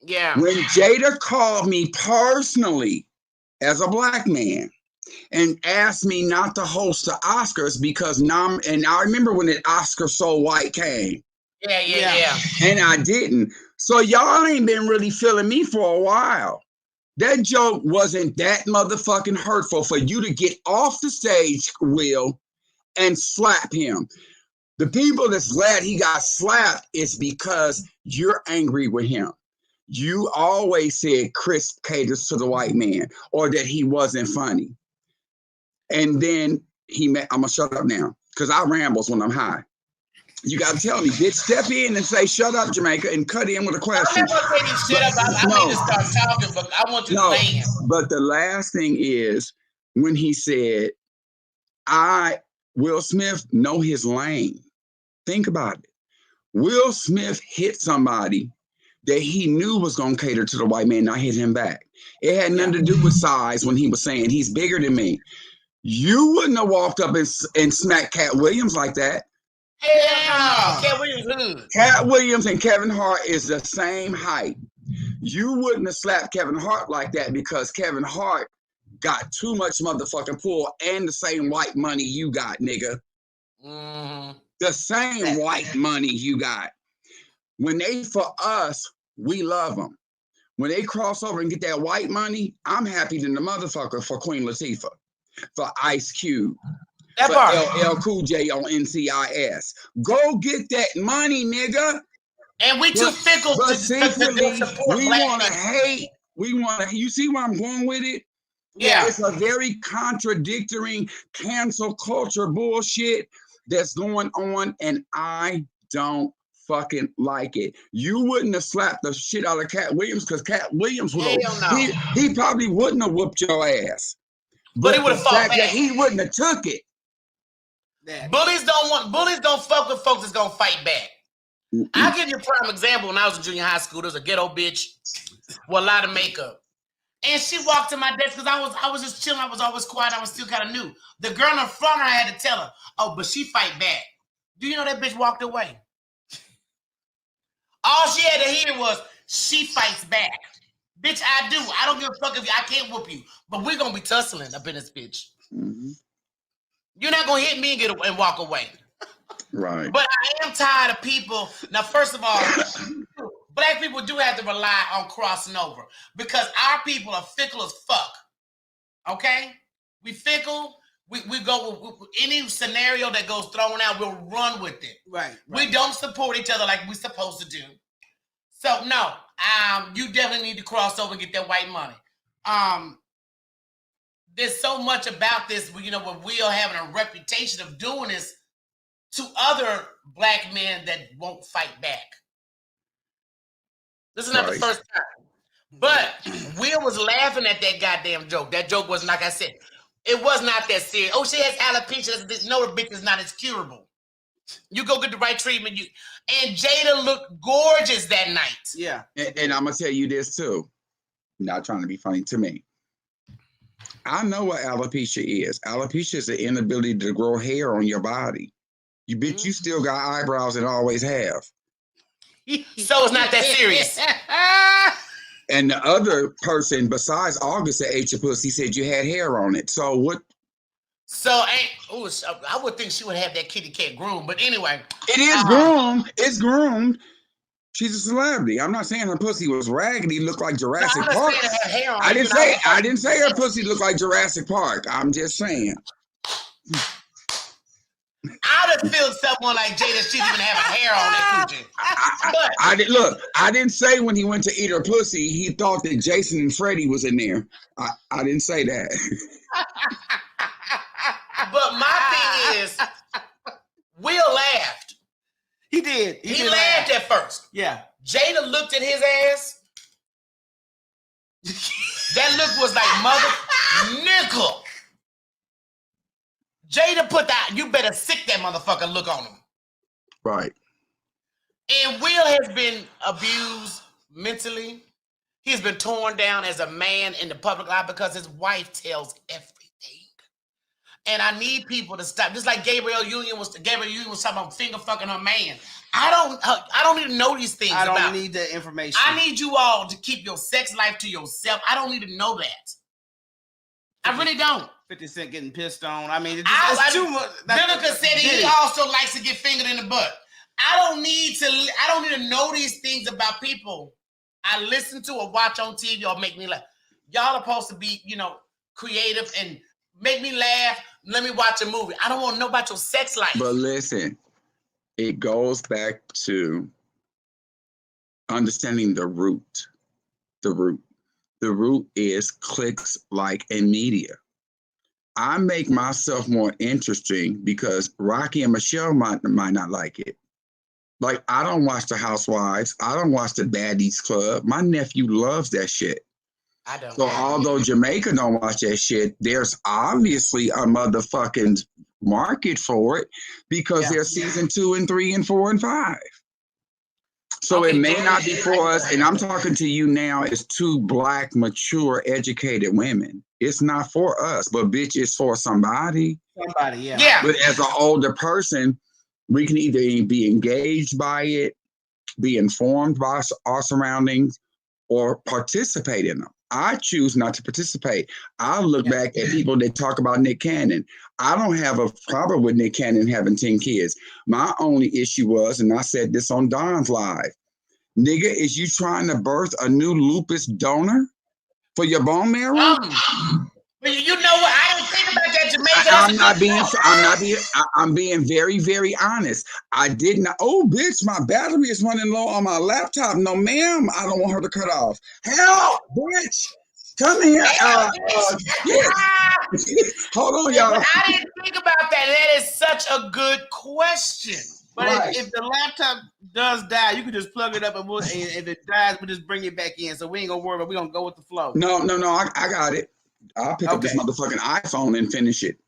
Yeah. When Jada called me personally as a black man and asked me not to host the Oscars because and I remember when the Oscar So White came. Yeah. And I didn't. So y'all ain't been really feeling me for a while. That joke wasn't that motherfucking hurtful for you to get off the stage, Will, and slap him. The people that's glad he got slapped is because you're angry with him. You always said Chris caters to the white man or that he wasn't funny. And then I'm going to shut up now because I rambles when I'm high. You got to tell me, bitch, step in and say, shut up, Jamaica, and cut in with a question. I'm never saying shut up. I need to start talking, but I want you to land. But the last thing is when he said, Will Smith know his lane. Think about it. Will Smith hit somebody that he knew was going to cater to the white man, not hit him back. It had nothing to do with size when he was saying, he's bigger than me. You wouldn't have walked up and smacked Cat Williams like that. Hell no. Cat Williams. Cat Williams and Kevin Hart is the same height. You wouldn't have slapped Kevin Hart like that because Kevin Hart got too much motherfucking pull and the same white money you got, nigga. Mm-hmm. The same white money you got. When they, for us, we love them. When they cross over and get that white money, I'm happy than the motherfucker for Queen Latifah, for Ice Cube, for LL Cool J on NCIS. Go get that money, nigga. And we too fickle to secretly, support we want to hate. You see where I'm going with it? Yeah. It's a very contradictory cancel culture bullshit that's going on, and I don't fucking like it. You wouldn't have slapped the shit out of Cat Williams because Cat Williams would have, he probably wouldn't have whooped your ass. But he would have fought back. He wouldn't have took it. Bullies don't fuck with folks that's gonna fight back. I'll give you a prime example. When I was in junior high school, there was a ghetto bitch with a lot of makeup. And she walked to my desk because I was just chilling. I was always quiet. I was still kind of new. The girl in front of her, I had to tell her, oh, but she fight back. Do you know that bitch walked away? All she had to hear was, she fights back. Bitch, I do. I don't give a fuck if I can't whoop you. But we're going to be tussling up in this bitch. Mm-hmm. You're not going to hit me and walk away. Right. But I am tired of people. Now, first of all, black people do have to rely on crossing over because our people are fickle as fuck. Okay? We fickle. We go with any scenario that goes thrown out, we'll run with it. Right. We don't support each other like we're supposed to do. So, no, you definitely need to cross over and get that white money. There's so much about this, with Will having a reputation of doing this to other black men that won't fight back. This is not the first time. But Will was laughing at that goddamn joke. That joke was, like I said, it was not that serious. Oh, she has alopecia. No, the bitch is not as curable. You go get the right treatment. And Jada looked gorgeous that night. Yeah. And I'm going to tell you this too. Not trying to be funny to me. I know what alopecia is. Alopecia is the inability to grow hair on your body. You bitch, you still got eyebrows and always have. So it's not that serious. And the other person besides August that ate your pussy said you had hair on it. So what? So I would think she would have that kitty cat groomed. But anyway. It is groomed. It's groomed. She's a celebrity. I'm not saying her pussy was raggedy, looked like Jurassic Park. I didn't say her pussy looked like Jurassic Park. I'm just saying. I'd have feel someone like Jada, she didn't even have a hair on that coochie. I didn't say when he went to eat her pussy, he thought that Jason and Freddie was in there. I didn't say that. is Will laughed. He did. He laughed at first. Yeah. Jada looked at his ass. That look was like, mother nigga. Jada put that, you better sick that motherfucker look on him. Right. And Will has been abused mentally. He's been torn down as a man in the public eye because his wife tells everything. And I need people to stop. Just like Gabrielle Union was talking about finger fucking her man. I don't need to know these things. I don't need the information. I need you all to keep your sex life to yourself. I don't need to know that. I really don't. 50 Cent getting pissed on. I mean, it's too much. Vinegar said he also likes to get fingered in the butt. I don't need to know these things about people I listen to or watch on TV or make me laugh. Y'all are supposed to be, creative and make me laugh. Let me watch a movie. I don't want to know about your sex life. But listen, it goes back to understanding the root. The root is clicks, like, and media. I make myself more interesting because Rocky and Michelle might not like it. Like, I don't watch the Housewives. I don't watch the Baddies Club. My nephew loves that shit. I don't. So although Jamaica don't watch that shit, there's obviously a motherfucking market for it because there's season 2 and 3 and 4 and 5. So it may not be for us. And I'm talking to you now as 2 Black, mature, educated women. It's not for us, but bitch, it's for somebody. Somebody, yeah. Yeah. But as an older person, we can either be engaged by it, be informed by our surroundings, or participate in them. I choose not to participate. I look back at people that talk about Nick Cannon. I don't have a problem with Nick Cannon having 10 kids. My only issue was, and I said this on Don's Live, nigga, is you trying to birth a new lupus donor for your bone marrow? But you know what? I didn't think about that, Jamaica. I'm being very, very honest. I did not. Oh, bitch, my battery is running low on my laptop. No, ma'am, I don't want her to cut off. Help, bitch. Come here. Hold on, y'all. I didn't think about that. That is such a good question. But if the laptop does die, you can just plug it up and if it dies, we'll just bring it back in. So we ain't gonna worry about it. We're gonna go with the flow. No, I got it. I'll pick up this motherfucking iPhone and finish it.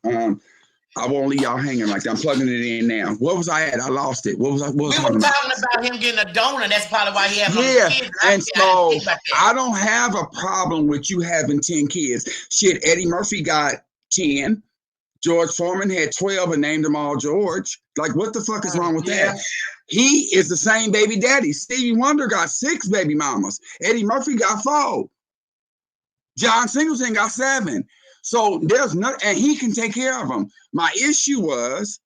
I won't leave y'all hanging like that. I'm plugging it in now. What was I at? I lost it. What was I? We were talking about him getting a donor. That's probably why he has kids. And so I don't have a problem with you having 10 kids. Shit, Eddie Murphy got 10. George Foreman had 12 and named them all George. Like, what the fuck is wrong with that? He is the same baby daddy. Stevie Wonder got 6 baby mamas. Eddie Murphy got 4. John Singleton got 7. So there's nothing, and he can take care of them. My issue was,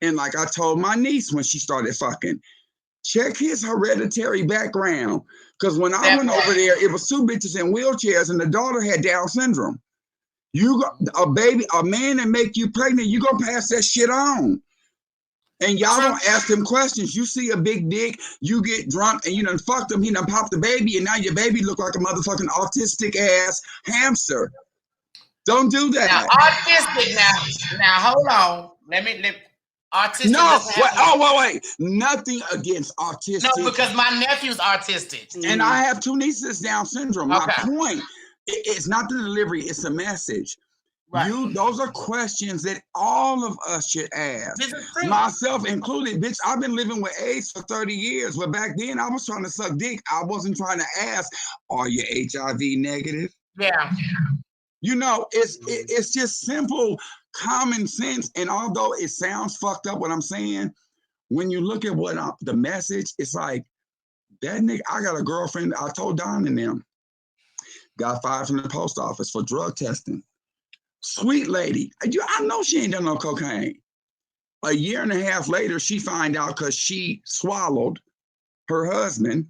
and like I told my niece when she started fucking, check his hereditary background. Because when I went over there, it was 2 bitches in wheelchairs, and the daughter had Down syndrome. You got a man that make you pregnant, you gonna pass that shit on. And y'all don't ask them questions. You see a big dick, you get drunk, and you done fucked him, he done popped the baby, and now your baby look like a motherfucking autistic ass hamster. Don't do that. Now, autistic now hold on. Let autistic. No, wait. Nothing against autistic. No, because my nephew's autistic. And I have 2 nieces Down syndrome. My point, it's not the delivery, it's the message. Right. Those are questions that all of us should ask. Myself included, bitch, I've been living with AIDS for 30 years. But back then I was trying to suck dick. I wasn't trying to ask, are you HIV negative? Yeah. It's just simple common sense. And although it sounds fucked up what I'm saying, when you look at what the message, it's like, that nigga, I got a girlfriend, I told Don and them, got fired from the post office for drug testing. Sweet lady. I know she ain't done no cocaine. A year and a half later, she find out because she swallowed her husband,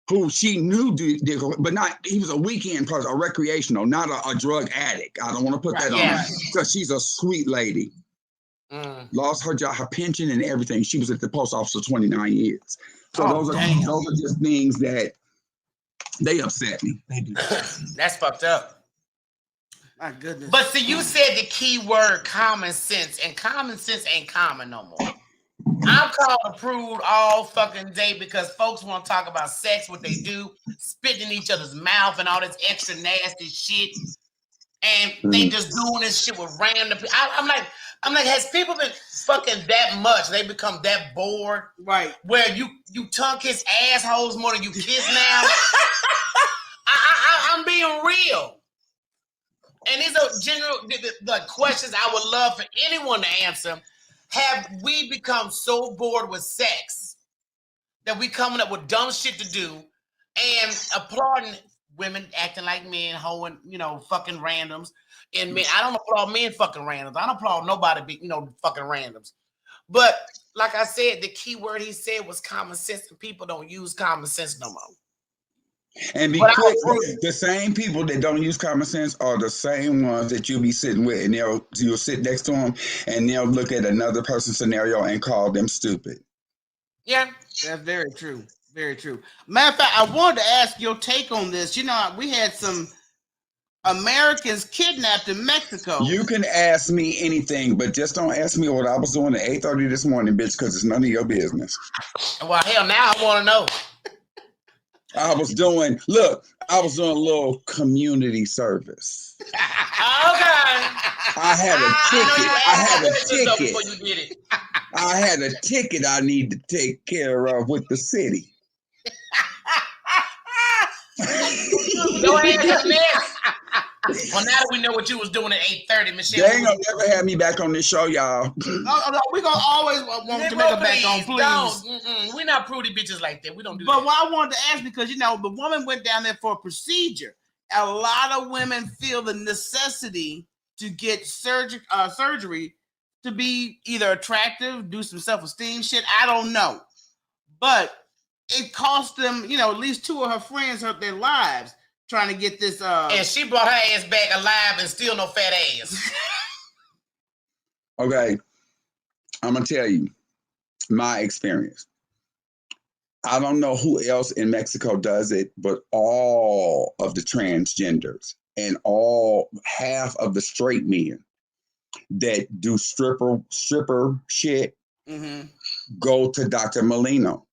who she knew did, but not, he was a weekend person, a recreational, not a drug addict. I don't want to put that on her because she's a sweet lady. Lost her job, her pension and everything. She was at the post office for 29 years. So those are just things that they upset me. They do. That's fucked up. My goodness. But see, you said the key word common sense, and common sense ain't common no more. I'm called a prude all fucking day because folks want to talk about sex, what they do, spitting in each other's mouth and all this extra nasty shit. And they just doing this shit with random people. I'm like, has people been fucking that much? They become that bored, right? Where you tongue kiss assholes more than you kiss now. I'm being real. And these are general the questions I would love for anyone to answer. Have we become so bored with sex that we coming up with dumb shit to do and applauding women acting like men, hoeing, fucking randoms? And men, I don't applaud men fucking randoms. I don't applaud nobody fucking randoms. But like I said, the key word he said was common sense, and people don't use common sense no more. And be quick, the same people that don't use common sense are the same ones that you'll be sitting with, and you'll sit next to them, and they'll look at another person's scenario and call them stupid. Yeah, that's very true. Very true. Matter of fact, I wanted to ask your take on this. We had some Americans kidnapped in Mexico. You can ask me anything, but just don't ask me what I was doing at 8:30 this morning, bitch, because it's none of your business. Well, hell, now I want to know. I was doing a little community service. Okay. I had a ticket. I had a ticket I need to take care of with the city. Go ahead, well, now that we know what you was doing at 8:30, Michelle. They ain't gonna never have me back on this show, y'all. No, we're gonna always want Jamaica back on, please. We're not prudy bitches like that. We don't do that. But what I wanted to ask, because the woman went down there for a procedure. A lot of women feel the necessity to get surgery to be either attractive, do some self-esteem shit. I don't know. But it cost them, at least two of her friends their lives trying to get this. And she brought her ass back alive and still no fat ass. Okay. I'm going to tell you my experience. I don't know who else in Mexico does it, but all of the transgenders and half of the straight men that do stripper shit go to Dr. Molino.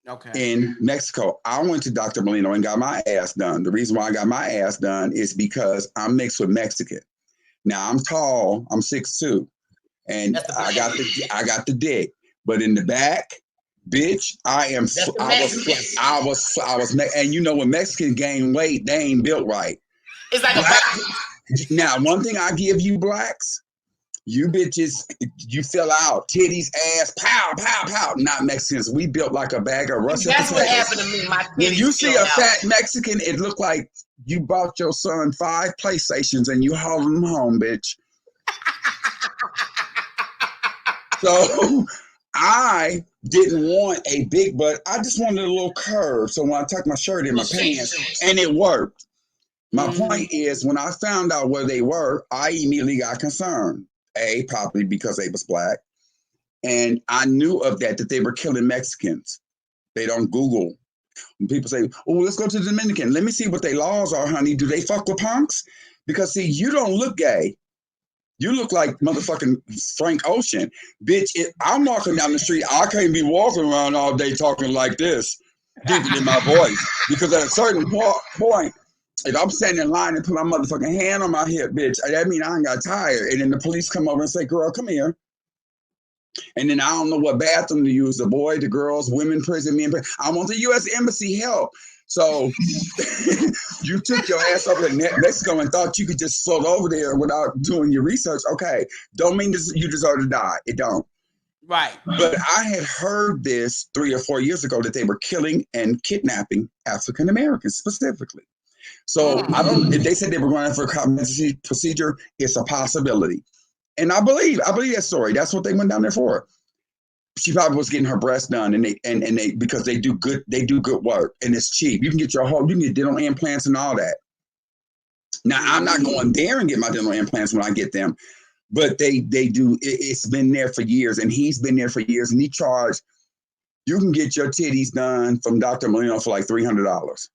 Okay. In Mexico. I went to Dr. Molino and got my ass done. The reason why I got my ass done is because I'm mixed with Mexican. Now I'm tall, I'm 6'2", and I got the dick. But in the back, bitch, I was, and when Mexicans gain weight, they ain't built right. It's like now, one thing I give you blacks, you bitches, you fill out, titties, ass, pow, pow, pow. Not Mexicans. We built like a bag of Russian potatoes. That's what happened to me. My when you see a fat Mexican, it looked like you bought your son 5 PlayStations and you hauled them home, bitch. So I didn't want a big butt. I just wanted a little curve. So when I tucked my shirt in my pants, and it worked. My point is, when I found out where they were, I immediately got concerned. Probably because they was black. And I knew of that they were killing Mexicans. They don't Google. When people say, oh, let's go to the Dominican. Let me see what their laws are, honey. Do they fuck with punks? Because, see, you don't look gay. You look like motherfucking Frank Ocean. Bitch, I'm walking down the street. I can't be walking around all day talking like this, deepening my voice. Because at a certain point, if I'm standing in line and put my motherfucking hand on my hip, bitch, that means I ain't got tired. And then the police come over and say, girl, come here. And then I don't know what bathroom to use, the boy, the girls, women prison, men prison. I want the U.S. Embassy help. So you took your ass over to Mexico and thought you could just float over there without doing your research. Okay, don't mean you deserve to die. It don't. Right. But I had heard this 3 or 4 years ago that they were killing and kidnapping African Americans specifically. So if they said they were going for a comprehensive procedure, it's a possibility. And I believe that story. That's what they went down there for. She probably was getting her breast done, and they because they do good work, and it's cheap. You can get dental implants and all that. Now I'm not going there and get my dental implants when I get them, but they do. It's been there for years, and he's been there for years, and he charged. You can get your titties done from Dr. Molino for like $300.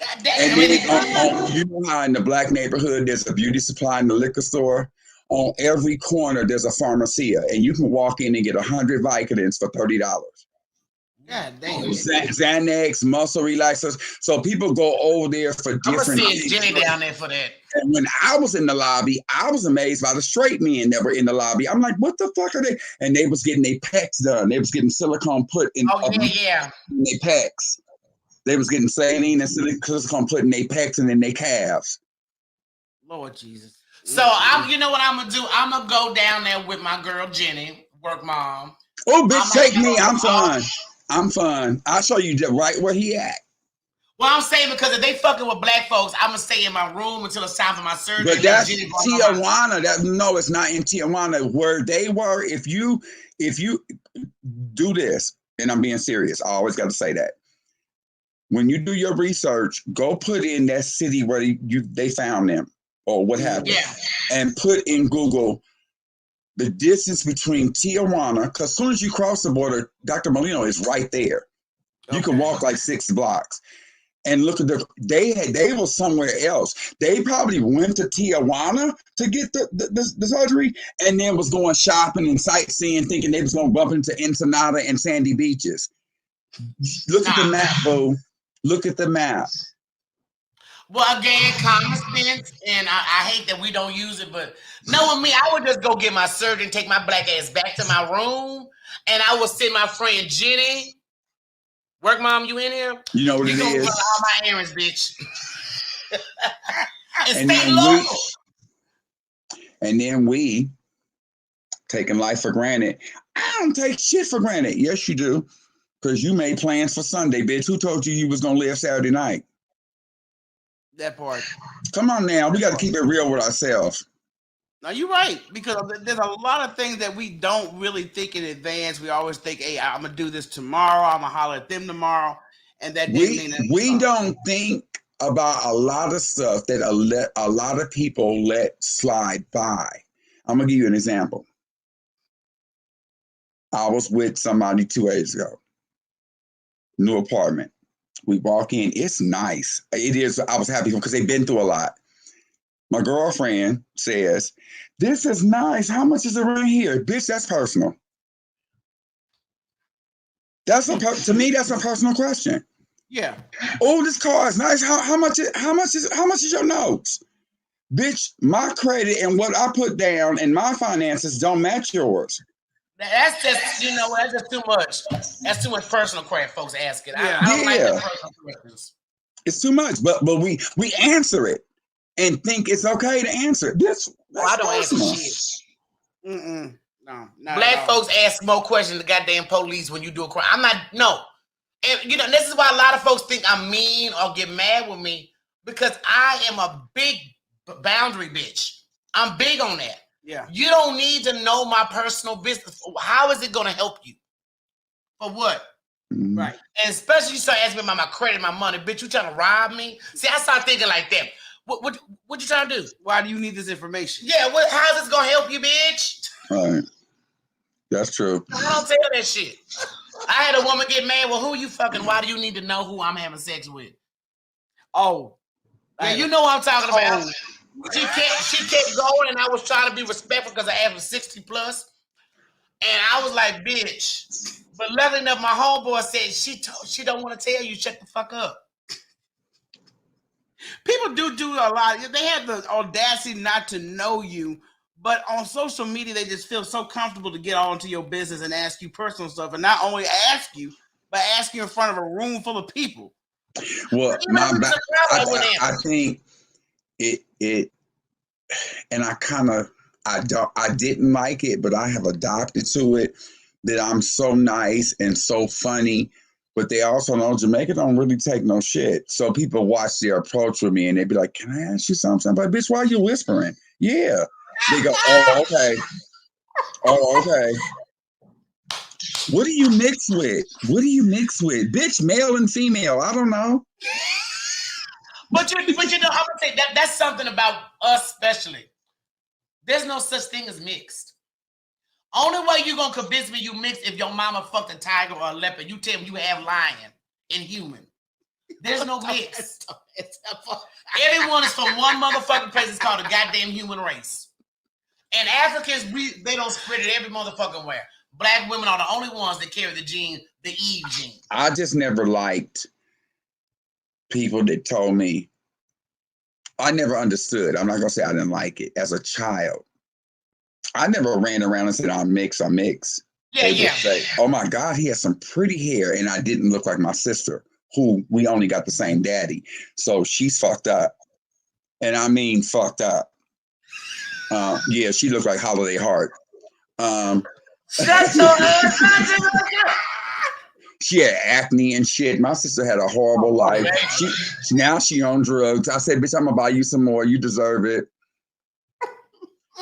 God damn. And then you know how in the black neighborhood there's a beauty supply in the liquor store? On every corner there's a pharmacia, and you can walk in and get 100 Vicodins for $30. God damn. Xanax, muscle relaxers. So people go over there for different I'm gonna things. send Jenny down there for that. And when I was in the lobby, I was amazed by the straight men that were in the lobby. I'm like, what the fuck are they? And they was getting their pecs done. They was getting silicone put in, yeah. in their pecs. They was getting saline and silicone put in their pecs and in their calves. Lord Jesus. So you know what I'm gonna do? I'm gonna go down there with my girl Jenny, work mom. Oh, bitch, take me. I'm fun. I'm fun. I'll show you right where he at. Well, I'm saying because if they fucking with black folks, I'm gonna stay in my room until it's time for my surgery. But that's Tijuana. No, it's not in Tijuana. Where they were, if you do this, and I'm being serious, I always got to say that. When you do your research, go put in that city where they found them or what happened. Yeah. And put in Google the distance between Tijuana, because as soon as you cross the border, Dr. Molino is right there. You can walk like 6 blocks. And look at they were somewhere else. They probably went to Tijuana to get the surgery and then was going shopping and sightseeing, thinking they was going to bump into Ensenada and sandy beaches. Look at the map, boo. Look at the map. Well, again, common sense, and I hate that we don't use it, but knowing me, I would just go get my surgery and take my black ass back to my room, and I would send my friend Jenny. Work mom, you in here? You know what it is. You gonna run all my errands, bitch. and stay local. And then we taking life for granted. I don't take shit for granted. Yes, you do. Because you made plans for Sunday, bitch. Who told you was going to live Saturday night? That part. Come on now. We got to keep it real with ourselves. No, you're right. Because there's a lot of things that we don't really think in advance. We always think, hey, I'm going to do this tomorrow. I'm going to holler at them tomorrow. And that didn't mean that. We don't think about a lot of stuff that a lot of people let slide by. I'm going to give you an example. I was with somebody 2 days ago. New apartment. We walk in. It's nice. It is. I was happy because they've been through a lot. My girlfriend says, "This is nice. How much is it around here?" Bitch, that's personal. To me, that's a personal question. Yeah. Oh, this car is nice. How much is your notes? Bitch, my credit and what I put down and my finances don't match yours. That's just, that's just too much. That's too much personal crap folks ask it. I don't like the personal questions. It's too much, but we answer it and think it's okay to answer it. I don't answer shit. No. Black folks ask more questions than the goddamn police when you do a crime. I'm not, no. And, this is why a lot of folks think I'm mean or get mad with me, because I am a big boundary bitch. I'm big on that. Yeah. You don't need to know my personal business. How is it going to help you? For what? Mm-hmm. Right. And especially you start asking me about my credit, my money. Bitch, you trying to rob me? See, I start thinking like that. What you trying to do? Why do you need this information? Yeah, how's this going to help you, bitch? Right. That's true. I don't tell that shit. I had a woman get mad. Well, who you fucking? Why do you need to know who I'm having sex with? Oh. Yeah, you know what I'm talking about. She kept going, and I was trying to be respectful because I asked for 60 plus. And I was like, bitch. But luckily enough, my homeboy said she don't want to tell you, shut the fuck up. People do a lot. They have the audacity not to know you, but on social media, they just feel so comfortable to get all into your business and ask you personal stuff. And not only ask you, but ask you in front of a room full of people. Well, I think it, and I didn't like it, but I have adopted to it that I'm so nice and so funny. But they also know Jamaica don't really take no shit. So people watch their approach with me and they be like, "Can I ask you something?" I'm like, "Bitch, why are you whispering?" Yeah. They go, "Oh, okay. Oh, okay. What do you mix with? Bitch, male and female. I don't know." But I'm gonna say that's something about us, especially. There's no such thing as mixed. Only way you gonna convince me you mixed if your mama fucked a tiger or a leopard. You tell me you have lion in human. There's no mix. Everyone is from one motherfucking place. It's called the goddamn human race. And Africans, they don't spread it every motherfucking where. Black women are the only ones that carry the gene, the Eve gene. I just never liked people that told me. I never understood. I'm not gonna say I didn't like it as a child. I never ran around and said I'm mixed. Yeah, they yeah. would say, "Oh my God, he has some pretty hair," and I didn't look like my sister, who we only got the same daddy. So she's fucked up, and I mean fucked up. Yeah, she looked like Holiday Heart. Shut your ass up. She had acne and shit. My sister had a horrible life. Now she on drugs. I said, bitch, I'm gonna buy you some more. You deserve it.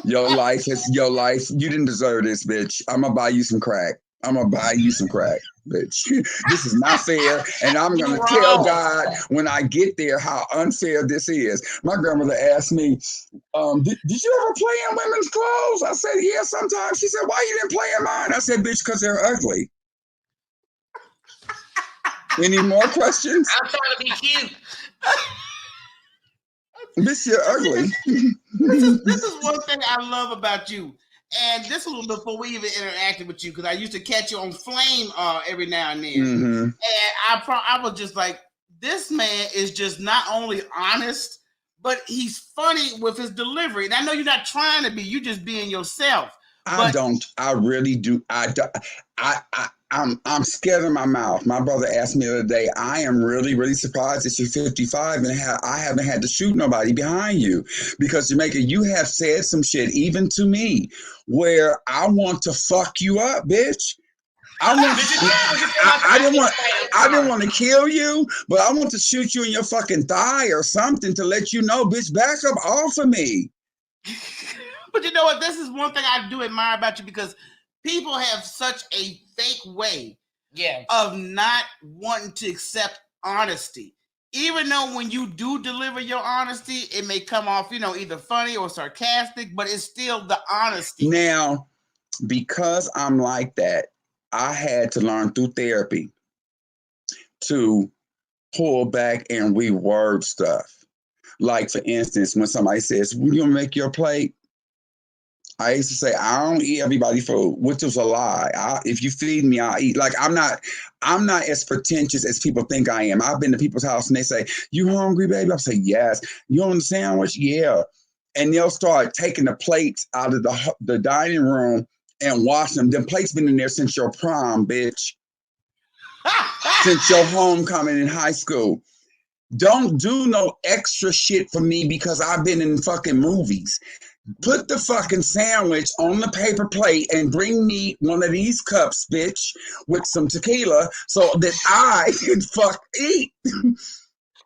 Your life. You didn't deserve this, bitch. I'm gonna buy you some crack. Bitch. This is not fair. And I'm gonna tell God when I get there how unfair this is. My grandmother asked me, did you ever play in women's clothes? I said, yeah, sometimes. She said, why you didn't play in mine? I said, bitch, because they're ugly. Any more questions? I'm trying to be cute. Bitch, you're ugly. This is one thing I love about you. And this was before we even interacted with you, because I used to catch you on Flame every now and then. Mm-hmm. And I was just like, this man is just not only honest, but he's funny with his delivery. And I know you're not trying to be, you just being yourself. I really do. I'm scared of my mouth. My brother asked me the other day, I am really, really surprised that you're 55 and I haven't had to shoot nobody behind you. Because Jamaica, you have said some shit, even to me, where I want to fuck you up, bitch. I didn't want to kill you, but I want to shoot you in your fucking thigh or something to let you know, bitch, back up off of me. But you know what? This is one thing I do admire about you, because people have such a fake way of not wanting to accept honesty. Even though when you do deliver your honesty, it may come off, either funny or sarcastic, but it's still the honesty. Now, because I'm like that, I had to learn through therapy to pull back and reword stuff. Like, for instance, when somebody says, "Will you make your plate?" I used to say, I don't eat everybody's food, which was a lie. If you feed me, I'll eat. Like, I'm not as pretentious as people think I am. I've been to people's house and they say, "You hungry, baby?" I say, "Yes." "You want a sandwich?" "Yeah." And they'll start taking the plates out of the dining room and wash them. Them plates been in there since your prom, bitch. Since your homecoming in high school. Don't do no extra shit for me because I've been in fucking movies. Put the fucking sandwich on the paper plate and bring me one of these cups, bitch, with some tequila so that I can eat.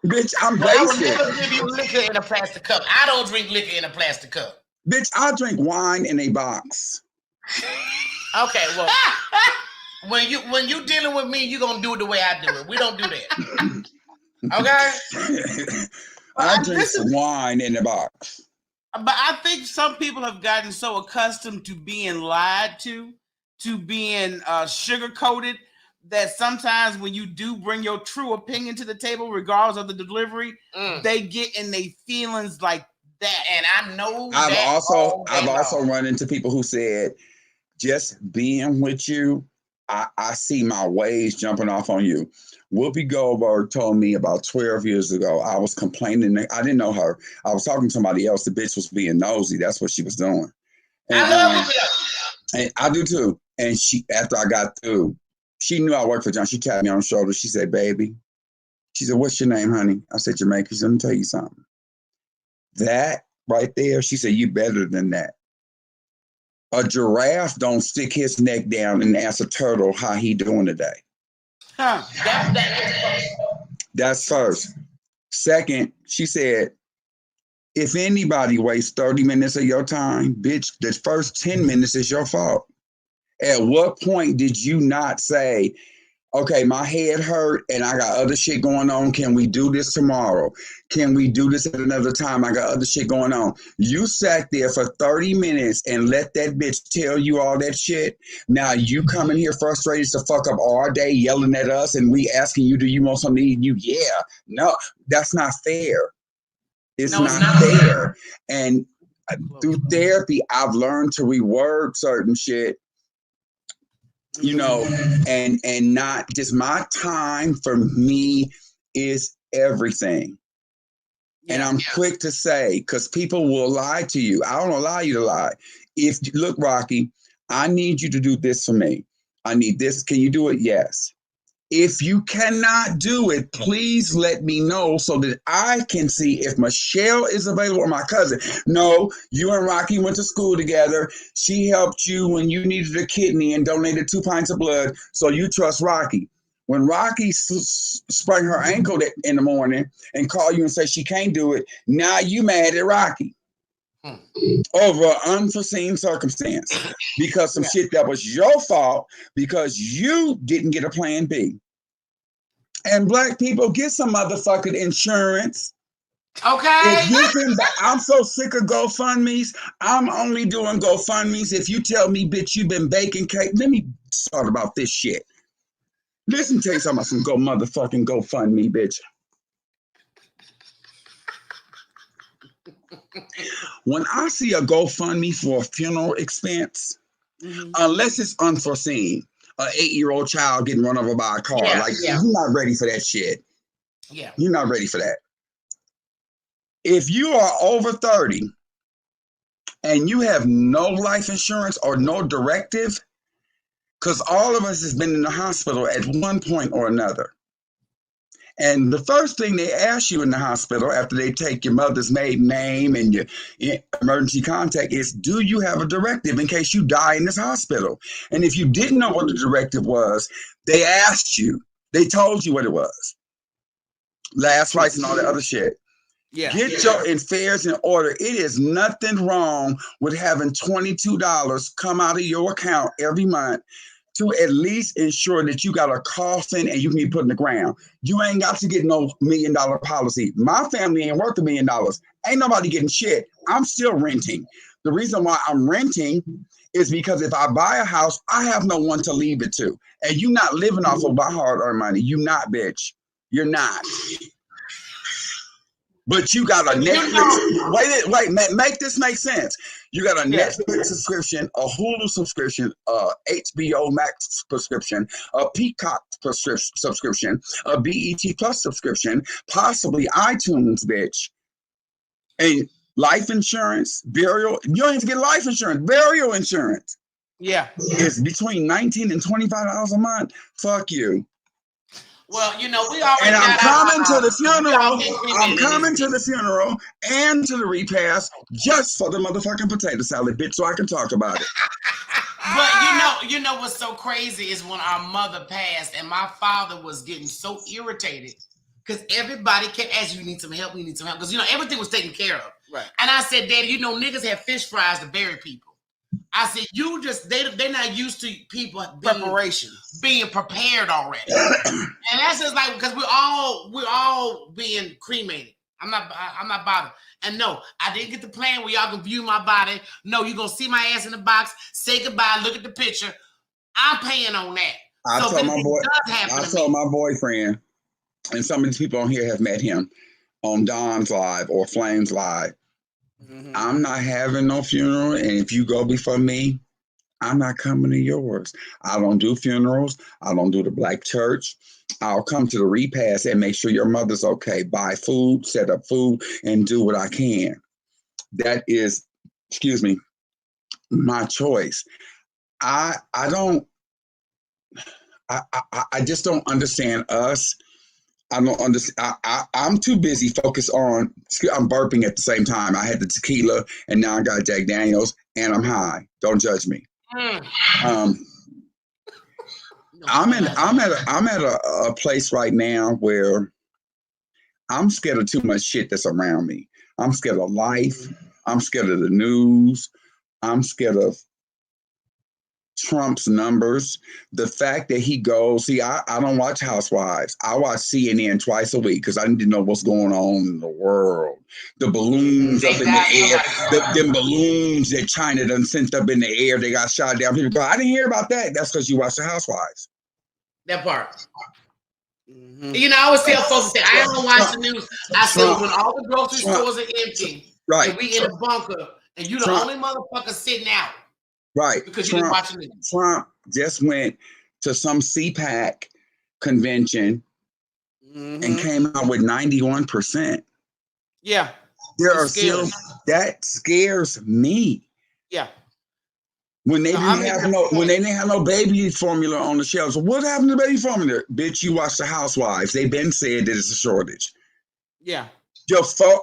Bitch, I'm basic. I would never give you liquor in a plastic cup. I don't drink liquor in a plastic cup. Bitch, I drink wine in a box. Okay, well, when you dealing with me, you gonna do it the way I do it. We don't do that. Okay? I drink wine in a box. But I think some people have gotten so accustomed to being lied to being sugar-coated, that sometimes when you do bring your true opinion to the table, regardless of the delivery, they get in their feelings like that. And I know I've also run into people who said, just being with you, I see my waves jumping off on you. Whoopi Goldberg told me about 12 years ago, I was complaining. I didn't know her. I was talking to somebody else. The bitch was being nosy. That's what she was doing. And, I love it. And I do too. And after I got through, she knew I worked for John. She tapped me on the shoulder. She said, "Baby." She said, "What's your name, honey?" I said, "Jamaica." She said, "Let me tell you something. That right there," she said, "you better than that. A giraffe don't stick his neck down and ask a turtle how he doing today." Huh. That's first. Second, she said, if anybody wastes 30 minutes of your time, bitch, the first 10 minutes is your fault. At what point did you not say, okay, my head hurt and I got other shit going on. Can we do this tomorrow? Can we do this at another time? I got other shit going on. You sat there for 30 minutes and let that bitch tell you all that shit. Now you coming here frustrated to fuck up all day yelling at us and we asking you, do you want something to eat? You, yeah. No, that's not fair. It's not fair. And through therapy, I've learned to reword certain shit, you know, and not just my time for me is everything. And I'm quick to say, because people will lie to you. I don't allow you to lie. If look, Rocky, I need you to do this for me. I need this. Can you do it? Yes. If you cannot do it, please let me know so that I can see if Michelle is available or my cousin. No, you and Rocky went to school together. She helped you when you needed a kidney and donated 2 pints of blood, so you trust Rocky. When Rocky sprained her ankle in the morning and called you and said she can't do it, now you mad at Rocky over an unforeseen circumstance because some shit that was your fault because you didn't get a plan B. And black people, get some motherfucking insurance. Okay. I'm so sick of GoFundMe's. I'm only doing GoFundMe's if you tell me, bitch, you've been baking cake. Let me start about this shit. Listen, tell you something about some motherfucking GoFundMe, bitch. When I see a GoFundMe for a funeral expense, unless it's unforeseen, an 8-year-old child getting run over by a car, you're not ready for that shit. Yeah. You're not ready for that. If you are over 30 and you have no life insurance or no directive, because all of us has been in the hospital at one point or another. And the first thing they ask you in the hospital after they take your mother's maiden name and your emergency contact is, do you have a directive in case you die in this hospital? And if you didn't know what the directive was, they asked you. They told you what it was. Last rites and all that other shit. Yeah. Get your affairs in order. It is nothing wrong with having $22 come out of your account every month to at least ensure that you got a coffin and you can be put in the ground. You ain't got to get no $1 million policy. My family ain't worth $1 million. Ain't nobody getting shit. I'm still renting. The reason why I'm renting is because if I buy a house, I have no one to leave it to. And you not living off of my hard-earned money. You not, bitch. You're not. But you got a Netflix. Wait, make this make sense. You got a Netflix subscription, a Hulu subscription, a HBO Max subscription, a Peacock subscription, a BET Plus subscription, possibly iTunes, bitch. And life insurance, burial. You don't even get life insurance, burial insurance. Yeah. It's between $19 and $25 a month. Fuck you. Well, you know, we already. And I'm coming to the funeral. I'm coming to the funeral and to the repast just for the motherfucking potato salad, bitch, so I can talk about it. But you know what's so crazy is when our mother passed and my father was getting so irritated because everybody kept asking, you need some help, because you know everything was taken care of. Right. And I said, Daddy, you know niggas have fish fries to bury people. I said, you just they're not used to people being prepared already. And that's just like because we're all being cremated. I'm not bothered. And no, I didn't get the plan where y'all can view my body. No, you're gonna see my ass in the box, say goodbye, look at the picture. I'm paying on that. I told my boyfriend, and some of these people on here have met him on Don's Live or Flames Live. Mm-hmm. I'm not having no funeral, and if you go before me, I'm not coming to yours. I don't do funerals. I don't do the black church. I'll come to the repast and make sure your mother's okay. Buy food, set up food, and do what I can. That is, my choice. I just don't understand us. I don't understand. I'm too busy focused on. I'm burping at the same time. I had the tequila, and now I got Jack Daniels, and I'm high. Don't judge me. I'm at a place right now where I'm scared of too much shit that's around me. I'm scared of life. I'm scared of the news. I'm scared of Trump's numbers, the fact that he goes, see, I don't watch Housewives. I watch CNN twice a week because I need to know what's going on in the world. The balloons up in the air, them balloons that China done sent up in the air, they got shot down. People go, I didn't hear about that. That's because you watch the Housewives. That part. You know, I always tell folks, I don't watch the news. I said, when all the grocery stores are empty, right, and we in a bunker, and you the only motherfucker sitting out. Right. Because you didn't watch the news. Trump just went to some CPAC convention and came out with 91%. Yeah. There are still, that scares me. Yeah. When they didn't have no baby formula on the shelves. What happened to baby formula? Bitch, you watch the Housewives. They've been said that it's a shortage. Yeah.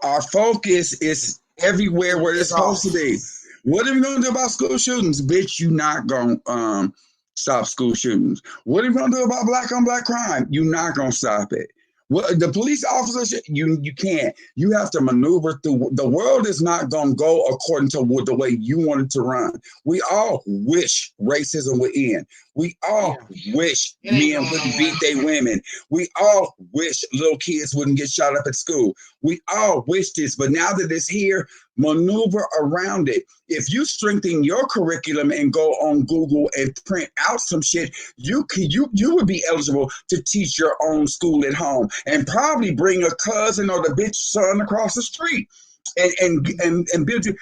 Our focus is everywhere where it's supposed to be. What are we going to do about school shootings? Bitch, you not going to stop school shootings. What are we going to do about black on black crime? You not going to stop it. Well, the police officers, you can't. You have to maneuver through. The world is not going to go according to the way you want it to run. We all wish racism would end. We all wish men wouldn't beat their women. We all wish little kids wouldn't get shot up at school. We all wish this, but now that it's here, maneuver around it. If you strengthen your curriculum and go on Google and print out some shit, you would be eligible to teach your own school at home and probably bring a cousin or the bitch son across the street and build you.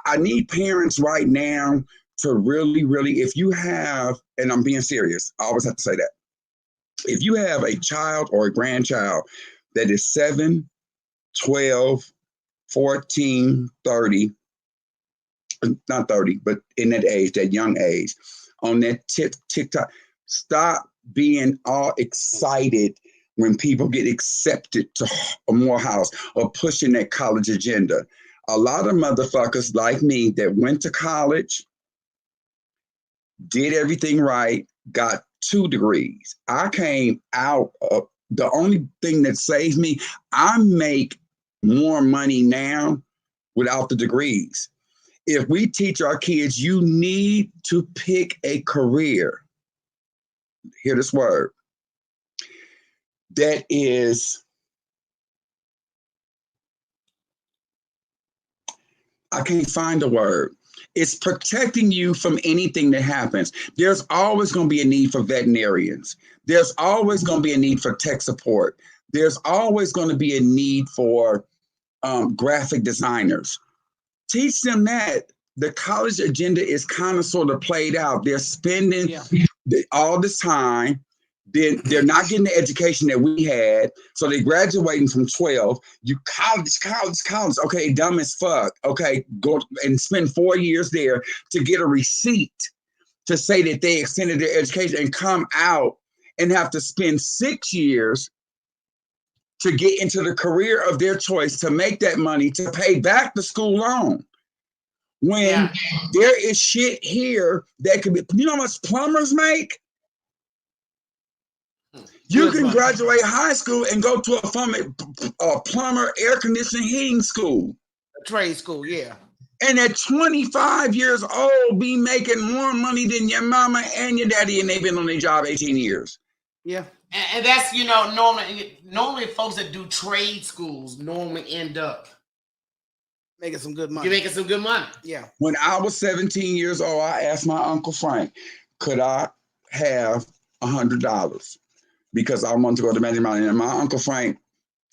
I need parents right now to really, really, if you have, and I'm being serious, I always have to say that. If you have a child or a grandchild that is 7, 12, 14, 30, not 30, but in that age, that young age, on that TikTok, stop being all excited when people get accepted to a Morehouse or pushing that college agenda. A lot of motherfuckers like me that went to college, did everything right, got 2 degrees. I came out of, the only thing that saved me, I make more money now without the degrees. If we teach our kids, you need to pick a career, hear this word, that is, I can't find a word. It's protecting you from anything that happens. There's always going to be a need for veterinarians. There's always going to be a need for tech support. There's always going to be a need for graphic designers. Teach them that. The college agenda is kind of sort of played out. They're spending all this time. They're not getting the education that we had. So they're graduating from 12. You college. Okay, dumb as fuck. Okay, go and spend 4 years there to get a receipt to say that they extended their education and come out and have to spend 6 years to get into the career of their choice, to make that money, to pay back the school loan. When there is shit here that could be, you know how much plumbers make? You can graduate high school and go to a plumber, air conditioning, heating school. A trade school, yeah. And at 25 years old, be making more money than your mama and your daddy, and they've been on their job 18 years. Yeah. And that's, normally folks that do trade schools normally end up making some good money. You're making some good money. Yeah. When I was 17 years old, I asked my Uncle Frank, could I have $100? Because I wanted to go to Magic Mountain. And my Uncle Frank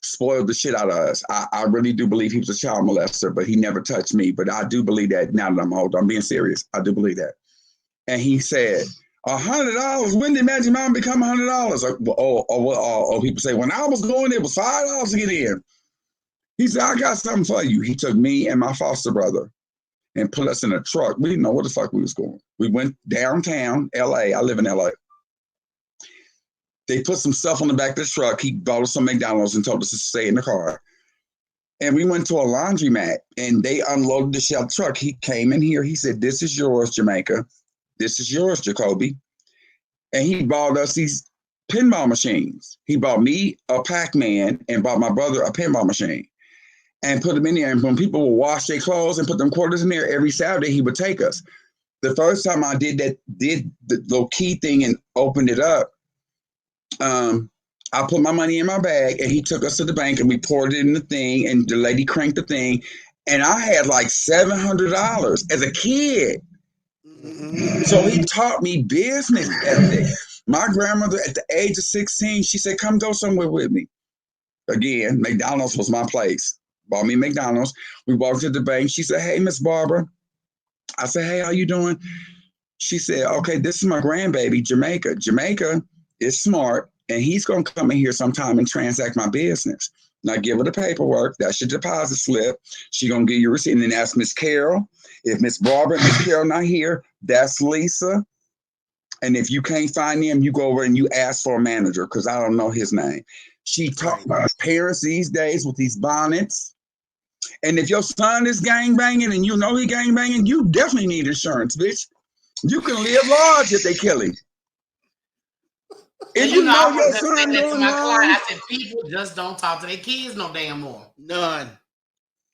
spoiled the shit out of us. I really do believe he was a child molester, but he never touched me. But I do believe that now that I'm older. I'm being serious. I do believe that. And he said, $100? When did Magic Mountain become $100? Like, people say, when I was going, it was $5 to get in. He said, I got something for you. He took me and my foster brother and put us in a truck. We didn't know where the fuck we was going. We went downtown LA. I live in LA. They put some stuff on the back of the truck. He bought us some McDonald's and told us to stay in the car. And we went to a laundromat and they unloaded the shell truck. He came in here. He said, this is yours, Jamaica. This is yours, Jacoby. And he bought us these pinball machines. He bought me a Pac-Man and bought my brother a pinball machine and put them in there. And when people would wash their clothes and put them quarters in there, every Saturday he would take us. the first time I did the little key thing and opened it up, I put my money in my bag and he took us to the bank and we poured it in the thing and the lady cranked the thing and I had like $700 as a kid. So he taught me business ethics. My grandmother at the age of 16, she said, come go somewhere with me. Again, McDonald's was my place. Bought me McDonald's. We walked to the bank. She said, hey, Miss Barbara. I said, hey, how you doing? She said, okay, this is my grandbaby, Jamaica. Jamaica is smart, and he's going to come in here sometime and transact my business. Now give her the paperwork. That's your deposit slip. She's going to give you a receipt. And then ask Miss Carol. If Miss Barbara and Miss Carol not here, that's Lisa. And if you can't find him, you go over and you ask for a manager because I don't know his name. She taught my parents these days with these bonnets. And if your son is gangbanging and you know he gangbanging, you definitely need insurance, bitch. You can live large if they kill him. If you know your son doing wrong, I said, people just don't talk to their kids no damn more. None.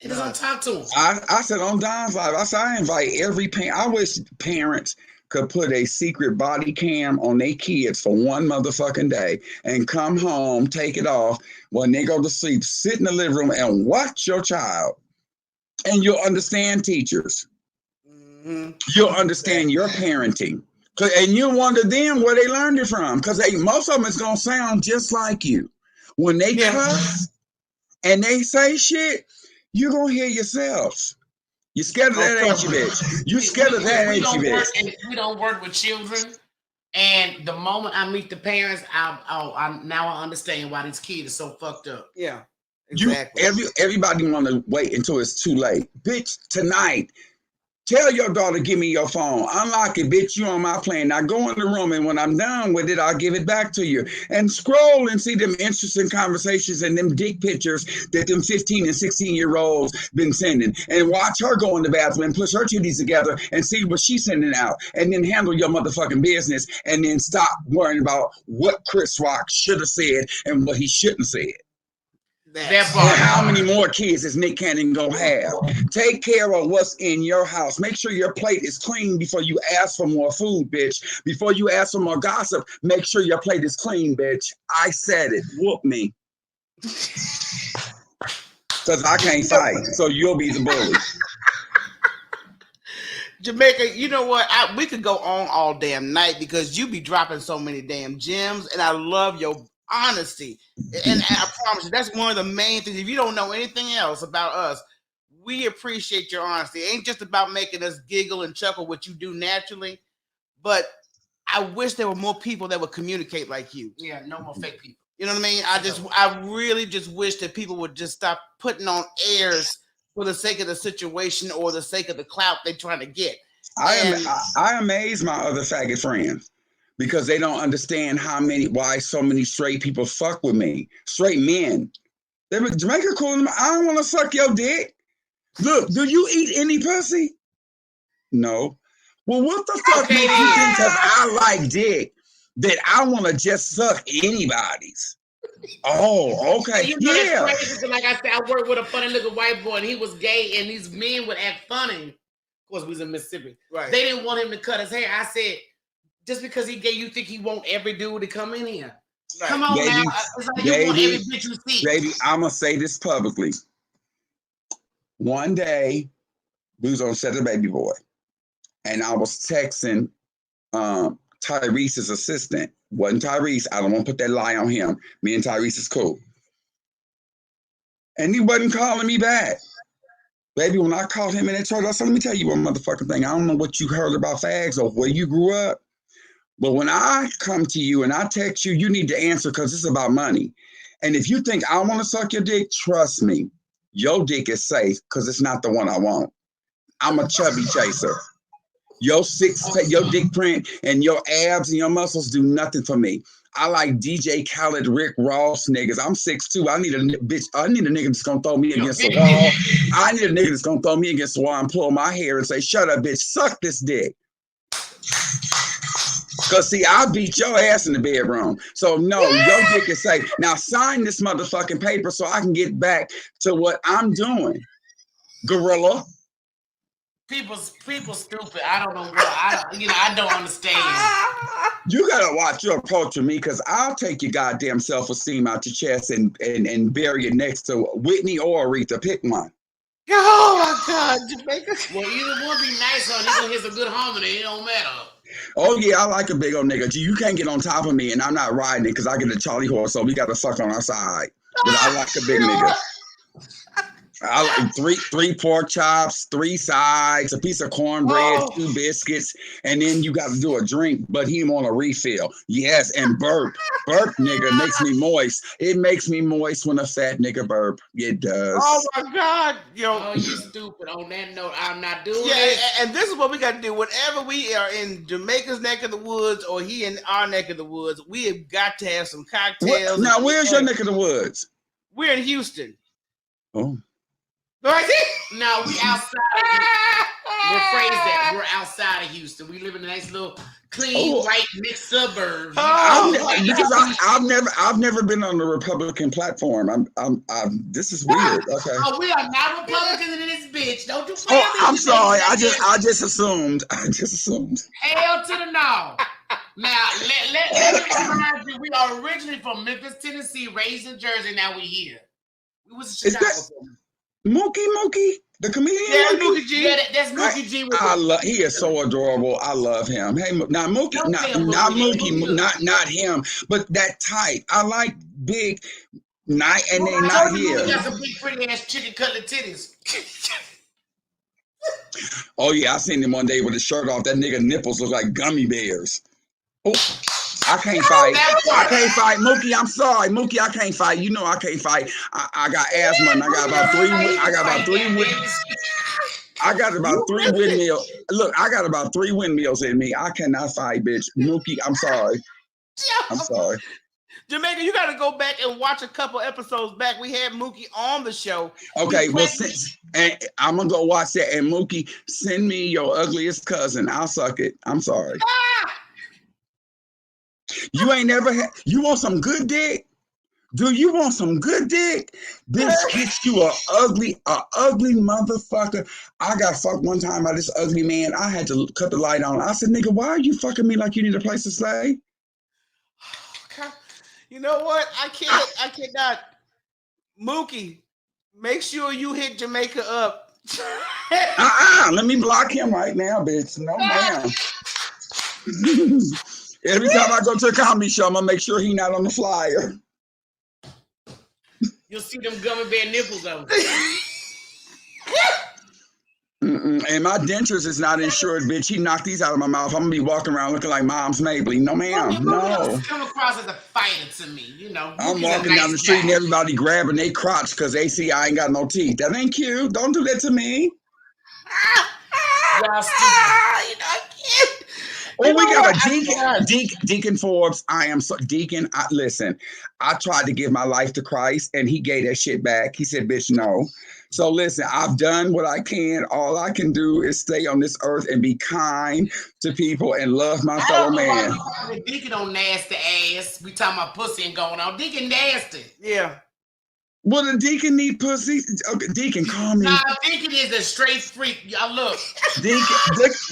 They just don't talk to them. I said on Don's Live, I said I invite every parent. I wish parents could put a secret body cam on their kids for one motherfucking day and come home, take it off when they go to sleep, sit in the living room and watch your child. And you'll understand teachers. Mm-hmm. You'll understand your parenting. And you wonder then where they learned it from. Because most of them is going to sound just like you. When they cuss and they say shit, you're going to hear yourselves. You scared of that, ain't you, bitch? You scared of that, ain't you, bitch? We don't work with children. And the moment I meet the parents, I now I understand why these kids are so fucked up. Yeah, exactly. Everybody want to wait until it's too late. Bitch, tonight, tell your daughter, give me your phone. Unlock it, bitch. You on my plan. Now go in the room, and when I'm done with it, I'll give it back to you. And scroll and see them interesting conversations and them dick pictures that them 15 and 16-year-olds been sending. And watch her go in the bathroom and push her titties together and see what she's sending out. And then handle your motherfucking business. And then stop worrying about what Chris Rock should have said and what he shouldn't have said. And how many more kids is Nick Cannon gonna have? Take care of what's in your house. Make sure your plate is clean before you ask for more food, bitch. Before you ask for more gossip, make sure your plate is clean, bitch. I said it. Whoop me. Because I can't fight, so you'll be the bully. Jamaica, you know what? We could go on all damn night because you be dropping so many damn gems, and I love your honesty. And I promise you, that's one of the main things. If you don't know anything else about us, we appreciate your honesty. It ain't just about making us giggle and chuckle, what you do naturally, but I wish there were more people that would communicate like you. Yeah, no more fake people. You know what I mean? I really just wish that people would just stop putting on airs for the sake of the situation or the sake of the clout they're trying to get. I amaze my other faggot friends. Because they don't understand why so many straight people fuck with me. Straight men. They were Jamaica cool. I don't want to suck your dick. Look, do you eat any pussy? No. Well, what the fuck makes you think because I like dick that I want to just suck anybody's? Oh, okay. You know, that's crazy. Like I said, I worked with a funny looking white boy and he was gay and these men would act funny. Of course, we was in Mississippi. Right. They didn't want him to cut his hair. I said, just because he gay, you think he want every dude to come in here? Right. Come on, baby, now. It's like you want every bitch you see. Baby, I'm going to say this publicly. One day, we was on set of Baby Boy, and I was texting Tyrese's assistant. Wasn't Tyrese. I don't want to put that lie on him. Me and Tyrese is cool. And he wasn't calling me back. Baby, when I called him in that church, I said, let me tell you one motherfucking thing. I don't know what you heard about fags or where you grew up. But when I come to you and I text you, you need to answer because it's about money. And if you think I want to suck your dick, trust me, your dick is safe because it's not the one I want. I'm a chubby chaser. Your dick print and your abs and your muscles do nothing for me. I like DJ Khaled, Rick Ross niggas. I'm 6'2". I need a nigga that's gonna throw me against the wall. I need a nigga that's gonna throw me against the wall and pull my hair and say, shut up, bitch, suck this dick. Because, see, I'll beat your ass in the bedroom. So, no, your dick is safe. Now, sign this motherfucking paper so I can get back to what I'm doing, gorilla. People stupid. I don't know what. I don't understand. You gotta watch your approach to me, because I'll take your goddamn self-esteem out your chest and bury it next to Whitney or Aretha. Pick one. Oh my God, Jamaica. Well, either one be nice or he's gonna hit some good harmony. It don't matter. Oh yeah, I like a big old nigga. You can't get on top of me, and I'm not riding it because I get a Charlie horse, so we got to fuck on our side. But I like a big nigga. I like three pork chops, 3 sides, a piece of cornbread, 2 biscuits, and then you got to do a drink, but him on a refill. Yes, and burp, nigga, makes me moist. It makes me moist when a fat nigga burp. It does. Oh my God, yo. Oh, you stupid. On that note, I'm not doing it. And this is what we got to do. Whenever we are in Jamaica's neck of the woods or he in our neck of the woods, we have got to have some cocktails. Now, where's your neck of the woods? We're in Houston. Oh. Right? No, we outside. Rephrase that. We're outside of Houston. We live in a nice little clean, white, mixed suburb. I've never been on the Republican platform. This is weird. Okay. Oh, we are not Republicans in this bitch. Don't you? I'm sorry. I just assumed. Hell to the no. Now let me remind you, we are originally from Memphis, Tennessee, raised in Jersey. Now we here. We was in Chicago. Mookie, the comedian. Yeah, Mookie G. Yeah, that's Mookie G. He is so adorable. I love him. Hey, now Mookie, not Mookie, not him, but that type. I like big, and they not here. He got some big pretty ass chicken cutlet titties. Oh yeah, I seen him one day with his shirt off. That nigga nipples look like gummy bears. Oh. I can't fight. Mookie, I'm sorry. Mookie, I can't fight. You know I can't fight. I got asthma and I got about three windmills. Look, I got about 3 windmills in me. I cannot fight, bitch. Mookie, I'm sorry. I'm sorry. Jamaica, you got to go back and watch a couple episodes back. We had Mookie on the show. Okay, well, and I'm going to go watch that. And Mookie, send me your ugliest cousin. I'll suck it. I'm sorry. You ain't never had. You want some good dick? Do you want some good dick? This gets you a ugly motherfucker. I got fucked one time by this ugly man. I had to cut the light on. I said, nigga, why are you fucking me like you need a place to stay? You know what? I cannot. Mookie, make sure you hit Jamaica up. Let me block him right now, bitch. No, ma'am. Every time I go to a comedy show, I'm gonna make sure he's not on the flyer. You'll see them gummy bear nipples on. And my dentures is not insured, bitch. He knocked these out of my mouth. I'm gonna be walking around looking like Mom's Mabley. No, ma'am. No. Come across as a fighter to me, you know. I'm walking down the street and everybody grabbing their crotch because they see I ain't got no teeth. That ain't cute. Don't do that to me. Y'all stupid. You know, I can't. Oh, we got a Deacon Forbes. Deacon. Listen, I tried to give my life to Christ and he gave that shit back. He said, bitch, no. So listen, I've done what I can. All I can do is stay on this earth and be kind to people and love my fellow man. Deacon on nasty ass. We talking about pussy and going on. Deacon nasty. Yeah. Well, the deacon need pussy. Okay, Deacon, call me. Nah, Deacon is a straight freak. Y'all look.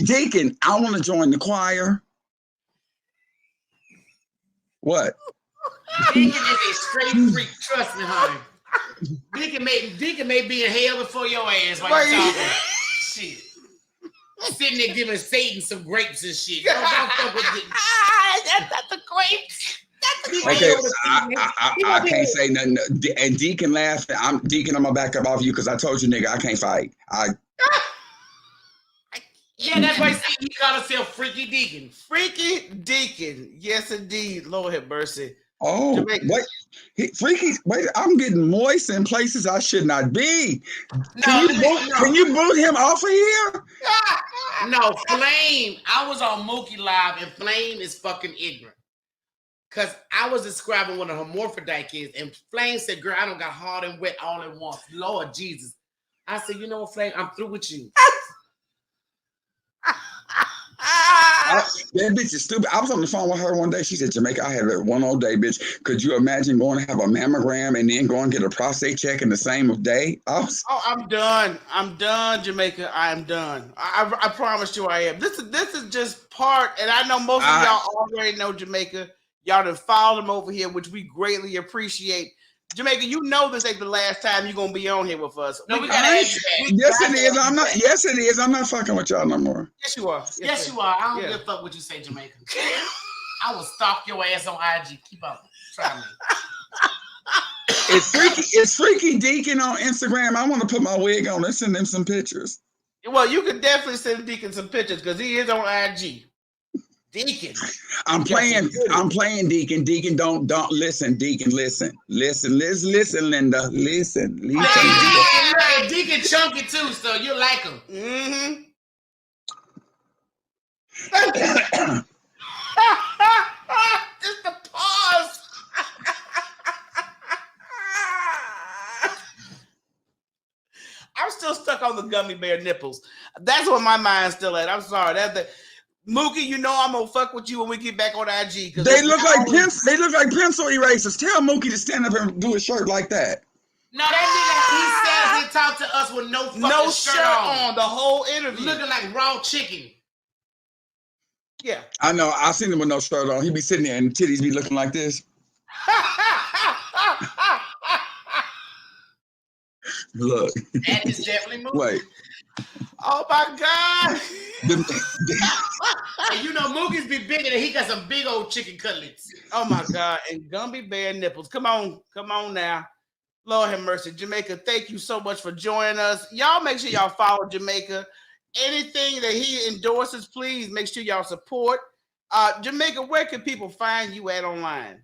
Deacon, I want to join the choir. What? Deacon is a straight freak. Trust me, honey. Deacon may be in hell before your ass while you talking. Shit. Sitting there giving Satan some grapes and shit. Don't fuck with Deacon. That's not the grapes. Okay, I can't say nothing. And Deacon laughed. I'm gonna back up off you because I told you, nigga, I can't fight. Yeah, that's why he called himself Freaky Deacon. Freaky Deacon. Yes, indeed. Lord have mercy. Oh, Jamaica. Wait, I'm getting moist in places I should not be. Can you boot him off of here? No, Flame. I was on Mookie Live and Flame is fucking ignorant. Because I was describing what a hermaphrodite is, and Flame said, girl, I don't got hard and wet all at once. Lord Jesus. I said, you know what, Flame? I'm through with you. That bitch is stupid. I was on the phone with her one day. She said, Jamaica, I had it one old day, bitch. Could you imagine going to have a mammogram and then going to get a prostate check in the same day? Oh, I'm done. I'm done, Jamaica. I'm done. I promise you I am. This is just part, and I know most of y'all already know Jamaica. Y'all done followed him over here, which we greatly appreciate. Jamaica, you know this ain't the last time you're gonna be on here with us. No, we gotta ask you that. Yes, it is. I'm not. Yes, it is. I'm not fucking with y'all no more. Yes, you are. Yes, you are. I don't give a fuck what you say, Jamaica. I will stalk your ass on IG. Keep up. Try me. It's freaky Deacon on Instagram. I want to put my wig on and send him some pictures. Well, you can definitely send Deacon some pictures because he is on IG. Deacon. I'm playing Deacon. Deacon, don't listen. Deacon, listen, Linda. Listen. Deacon chunky too, so you like him. Mm-hmm. Just a pause. I'm still stuck on the gummy bear nipples. That's where my mind's still at. I'm sorry. Mookie, you know I'm gonna fuck with you when we get back on IG. They look like pencil erasers. Tell Mookie to stand up and do a shirt like that. No, that nigga, he talked to us with no fucking shirt on the whole interview, looking like raw chicken. Yeah, I know. I seen him with no shirt on. He be sitting there and the titties be looking like this. Look, that is definitely Mookie. Wait. Oh my God. And you know Mookie's be bigger than he got some big old chicken cutlets. Oh my God. And gummy bear nipples. Come on now. Lord have mercy. Jamaica, thank you so much for joining us. Y'all make sure y'all follow Jamaica. Anything that he endorses, please make sure y'all support. Jamaica, where can people find you at online?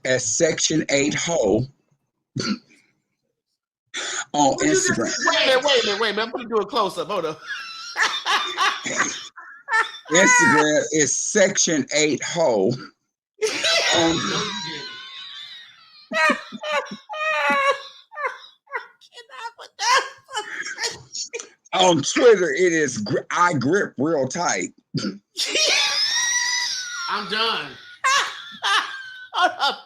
At Section 8 Ho on Instagram. Wait a minute. I'm going to do a close-up. Hold on. Instagram is Section 8 Ho. On Twitter, it is I grip real tight. I'm done. Hold up.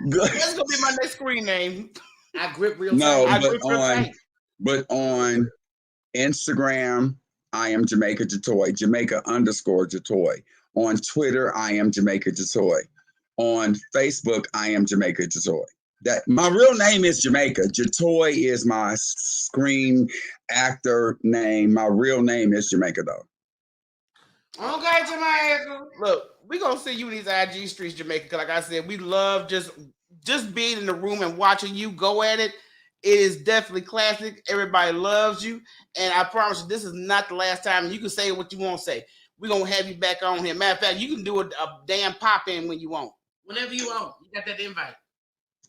Good. That's gonna be my next screen name. I grip real tight. But on Instagram, I am Jamacia Ja'Toi. Jamaica_Ja'Toi. On Twitter, I am Jamacia Ja'Toi. On Facebook, I am Jamacia Ja'Toi. That my real name is Jamaica. Ja'Toi is my screen actor name. My real name is Jamaica, though. Okay, Jamaica. Look, we're gonna see you in these IG streets, Jamaica. Because like I said, we love just being in the room and watching you go at it. It is definitely classic. Everybody loves you. And I promise you, this is not the last time. You can say what you want to say. We're gonna have you back on here. Matter of fact, you can do a damn pop-in when you want. Whenever you want. You got that invite.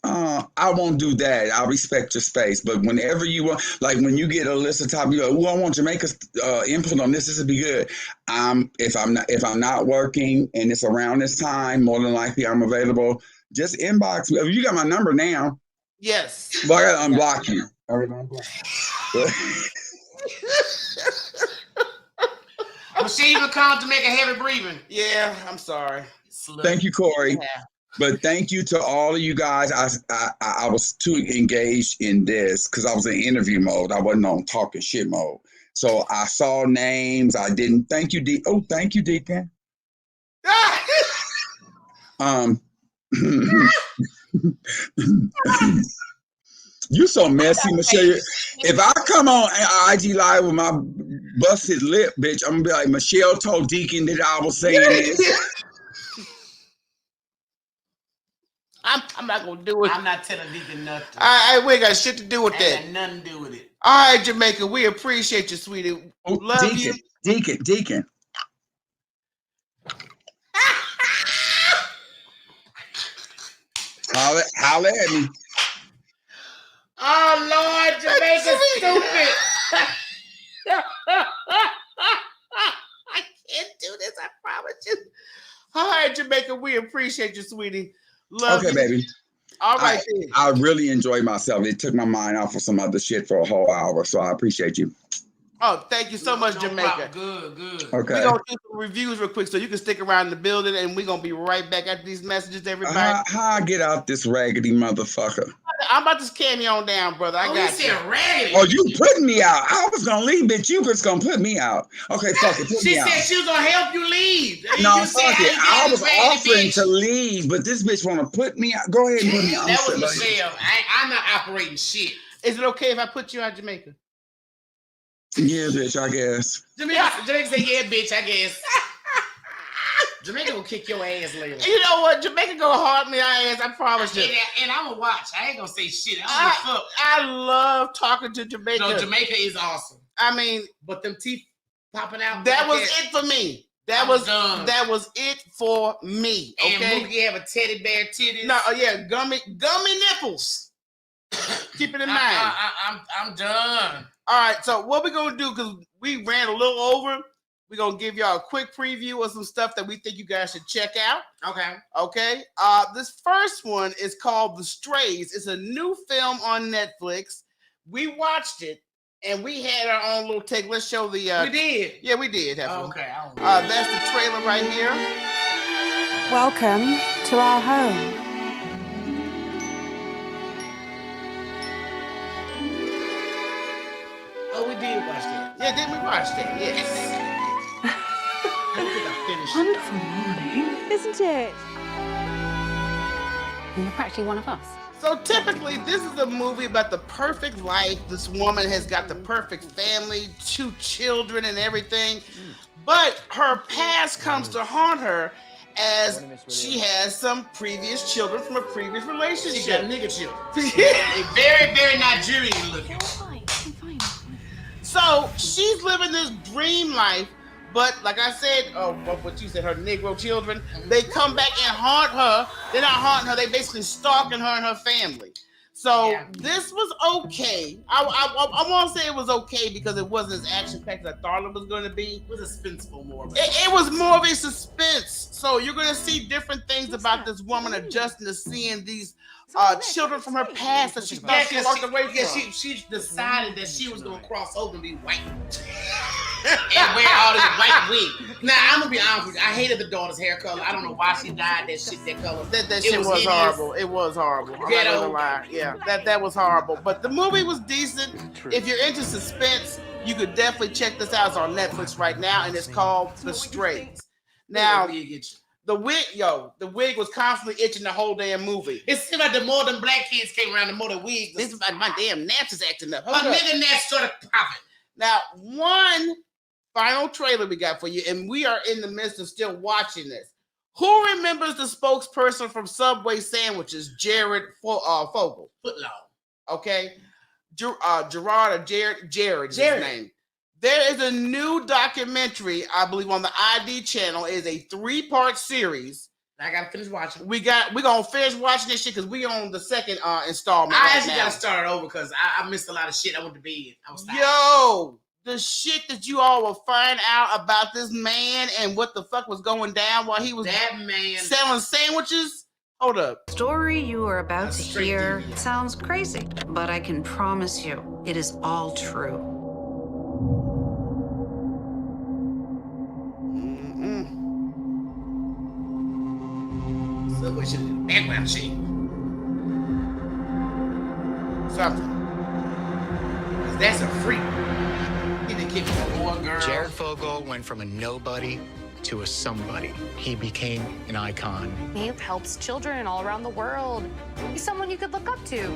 I won't do that. I respect your space, but whenever you want, like when you get a list of top, you go, "Oh, I want Jamaica's input on this. This would be good." If I'm not working and it's around this time, more than likely I'm available. Just inbox me. You got my number now. Yes. But I gotta unblock you. Well, she even called to make a heavy breathing. Yeah, I'm sorry. Thank you, Corey. Yeah. But thank you to all of you guys. I was too engaged in this because I was in interview mode. I wasn't on talking shit mode. So I saw names. I didn't. Thank you, Deacon. Thank you, Deacon. You so messy, Michelle. If I come on IG Live with my busted lip, bitch, I'm gonna be like, Michelle told Deacon that I was saying this. I'm not gonna do it. I'm not telling Deacon nothing. We ain't got shit to do with that. Ain't nothing to do with it. All right, Jamaica, we appreciate you, sweetie. Love Deacon, you. Deacon. Holla at me. Oh Lord, Jamaica's stupid. I can't do this, I promise you. All right, Jamaica, we appreciate you, sweetie. Love you. Baby. All right. I really enjoyed myself. It took my mind off of some other shit for a whole hour. So I appreciate you. Oh, thank you so much, Jamaica. Good. Okay. We're going to do some reviews real quick so you can stick around in the building, and we're going to be right back after these messages, everybody. How I get out this raggedy motherfucker? I'm about to scan you on down, brother. I got you. Raggedy. Oh, you putting me out. I was going to leave, bitch. You was going to put me out. Okay, fuck it. She said she was going to help you leave. No, fuck it. I was offering to leave, but this bitch want to put me out. Go ahead and put me out. That was Michelle. I'm not operating shit. Is it okay if I put you out, Jamaica? Yeah, bitch, I guess. Jamaica said, yeah, bitch, I guess. Jamaica will kick your ass later. You know what? Jamaica gonna hard me ass, I promise you. And I'm gonna watch. I ain't gonna say shit. I love talking to Jamaica. No, Jamaica is awesome. I mean, but them teeth popping out. That was it for me. That was it for me. Okay. And Mookie have a teddy bear titties. No, yeah, gummy nipples. Keep it in mind. I'm done. All right, so what we're gonna do, because we ran a little over, we're gonna give y'all a quick preview of some stuff that we think you guys should check out. Okay. This first one is called The Strays. It's a new film on Netflix. We watched it and we had our own little take. Let's show the we did. Yeah, we did. Okay. That's the trailer right here. Welcome to our home. Oh, we did watch that. Yeah, didn't we watch that? Yes. Wonderful morning, isn't it? You're practically one of us. So typically, this is a movie about the perfect life. This woman has got the perfect family, 2 children and everything. But her past comes to haunt her as she has some previous children from a previous relationship. She got nigga children. They very, very Nigerian looking. So she's living this dream life, but like I said, what you said, her Negro children, they come back and haunt her. They're not haunting her, they basically stalking her and her family. So this was okay. I want to say it was okay because it wasn't as action-packed as I thought it was going to be. It was suspenseful more. It was more of a suspense. So you're going to see different things about this woman adjusting to seeing these children from her past that she thought she walked away from. She decided that she was going to cross over and be white. And wear all this white wig. Now, I'm going to be honest with you. I hated the daughter's hair color. I don't know why she dyed that color. That shit was horrible. It was horrible. I'm not gonna lie. Yeah, that was horrible. But the movie was decent. If you're into suspense, you could definitely check this out. It's on Netflix right now, and it's called The Strays. Now, the wig was constantly itching the whole damn movie. It seemed like the more than black kids came around, the more the wigs. This is my damn naps is acting up. My nigga naps started popping. Now, one final trailer we got for you, and we are in the midst of still watching this. Who remembers the spokesperson from Subway Sandwiches, Jared Fogle? Footlong. Okay. Gerard or Jared is his name. There is a new documentary, I believe, on the ID channel. It is a 3-part series. I gotta finish watching. We're gonna finish watching this shit because we on the second installment. I actually gotta start it over because I missed a lot of shit. I went to bed. I was tired. Yo, the shit that you all will find out about this man and what the fuck was going down while he was selling sandwiches. Hold up. The story you are about to hear sounds crazy, but I can promise you it is all true. Subway should do background check. Something. That's a freak. He didn't give me a boy, girl. Jared Fogle went from a nobody to a somebody. He became an icon. He helps children all around the world. He's someone you could look up to.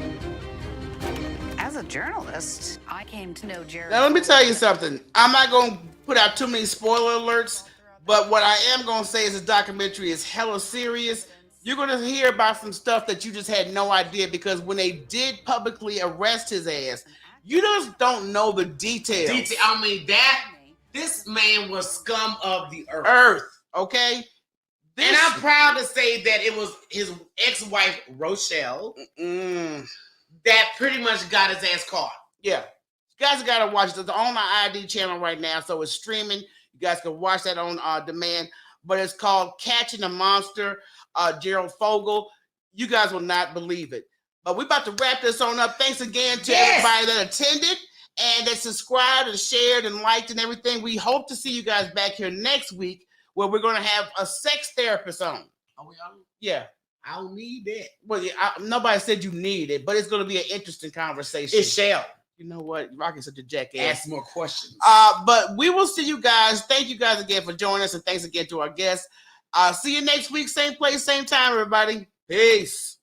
As a journalist, I came to know Jared. Now let me tell you something. I'm not gonna put out too many spoiler alerts, but what I am gonna say is this documentary is hella serious. You're gonna hear about some stuff that you just had no idea because when they did publicly arrest his ass, you just don't know the details. I mean, this man was scum of the earth. Okay? And I'm proud to say that it was his ex-wife, Rochelle, that pretty much got his ass caught. Yeah. You guys got to watch it. It's on my ID channel right now, so it's streaming. You guys can watch that on demand. But it's called Catching a Monster, Gerald Fogle. You guys will not believe it. But we're about to wrap this on up. Thanks again to everybody that attended and that subscribed and shared and liked and everything. We hope to see you guys back here next week where we're going to have a sex therapist on. Are we on? Yeah. I don't need that. Well, nobody said you need it, but it's going to be an interesting conversation. It shall. You know what? Rocky's such a jackass. Ask more questions. But we will see you guys. Thank you guys again for joining us, and thanks again to our guests. See you next week, same place, same time, everybody. Peace.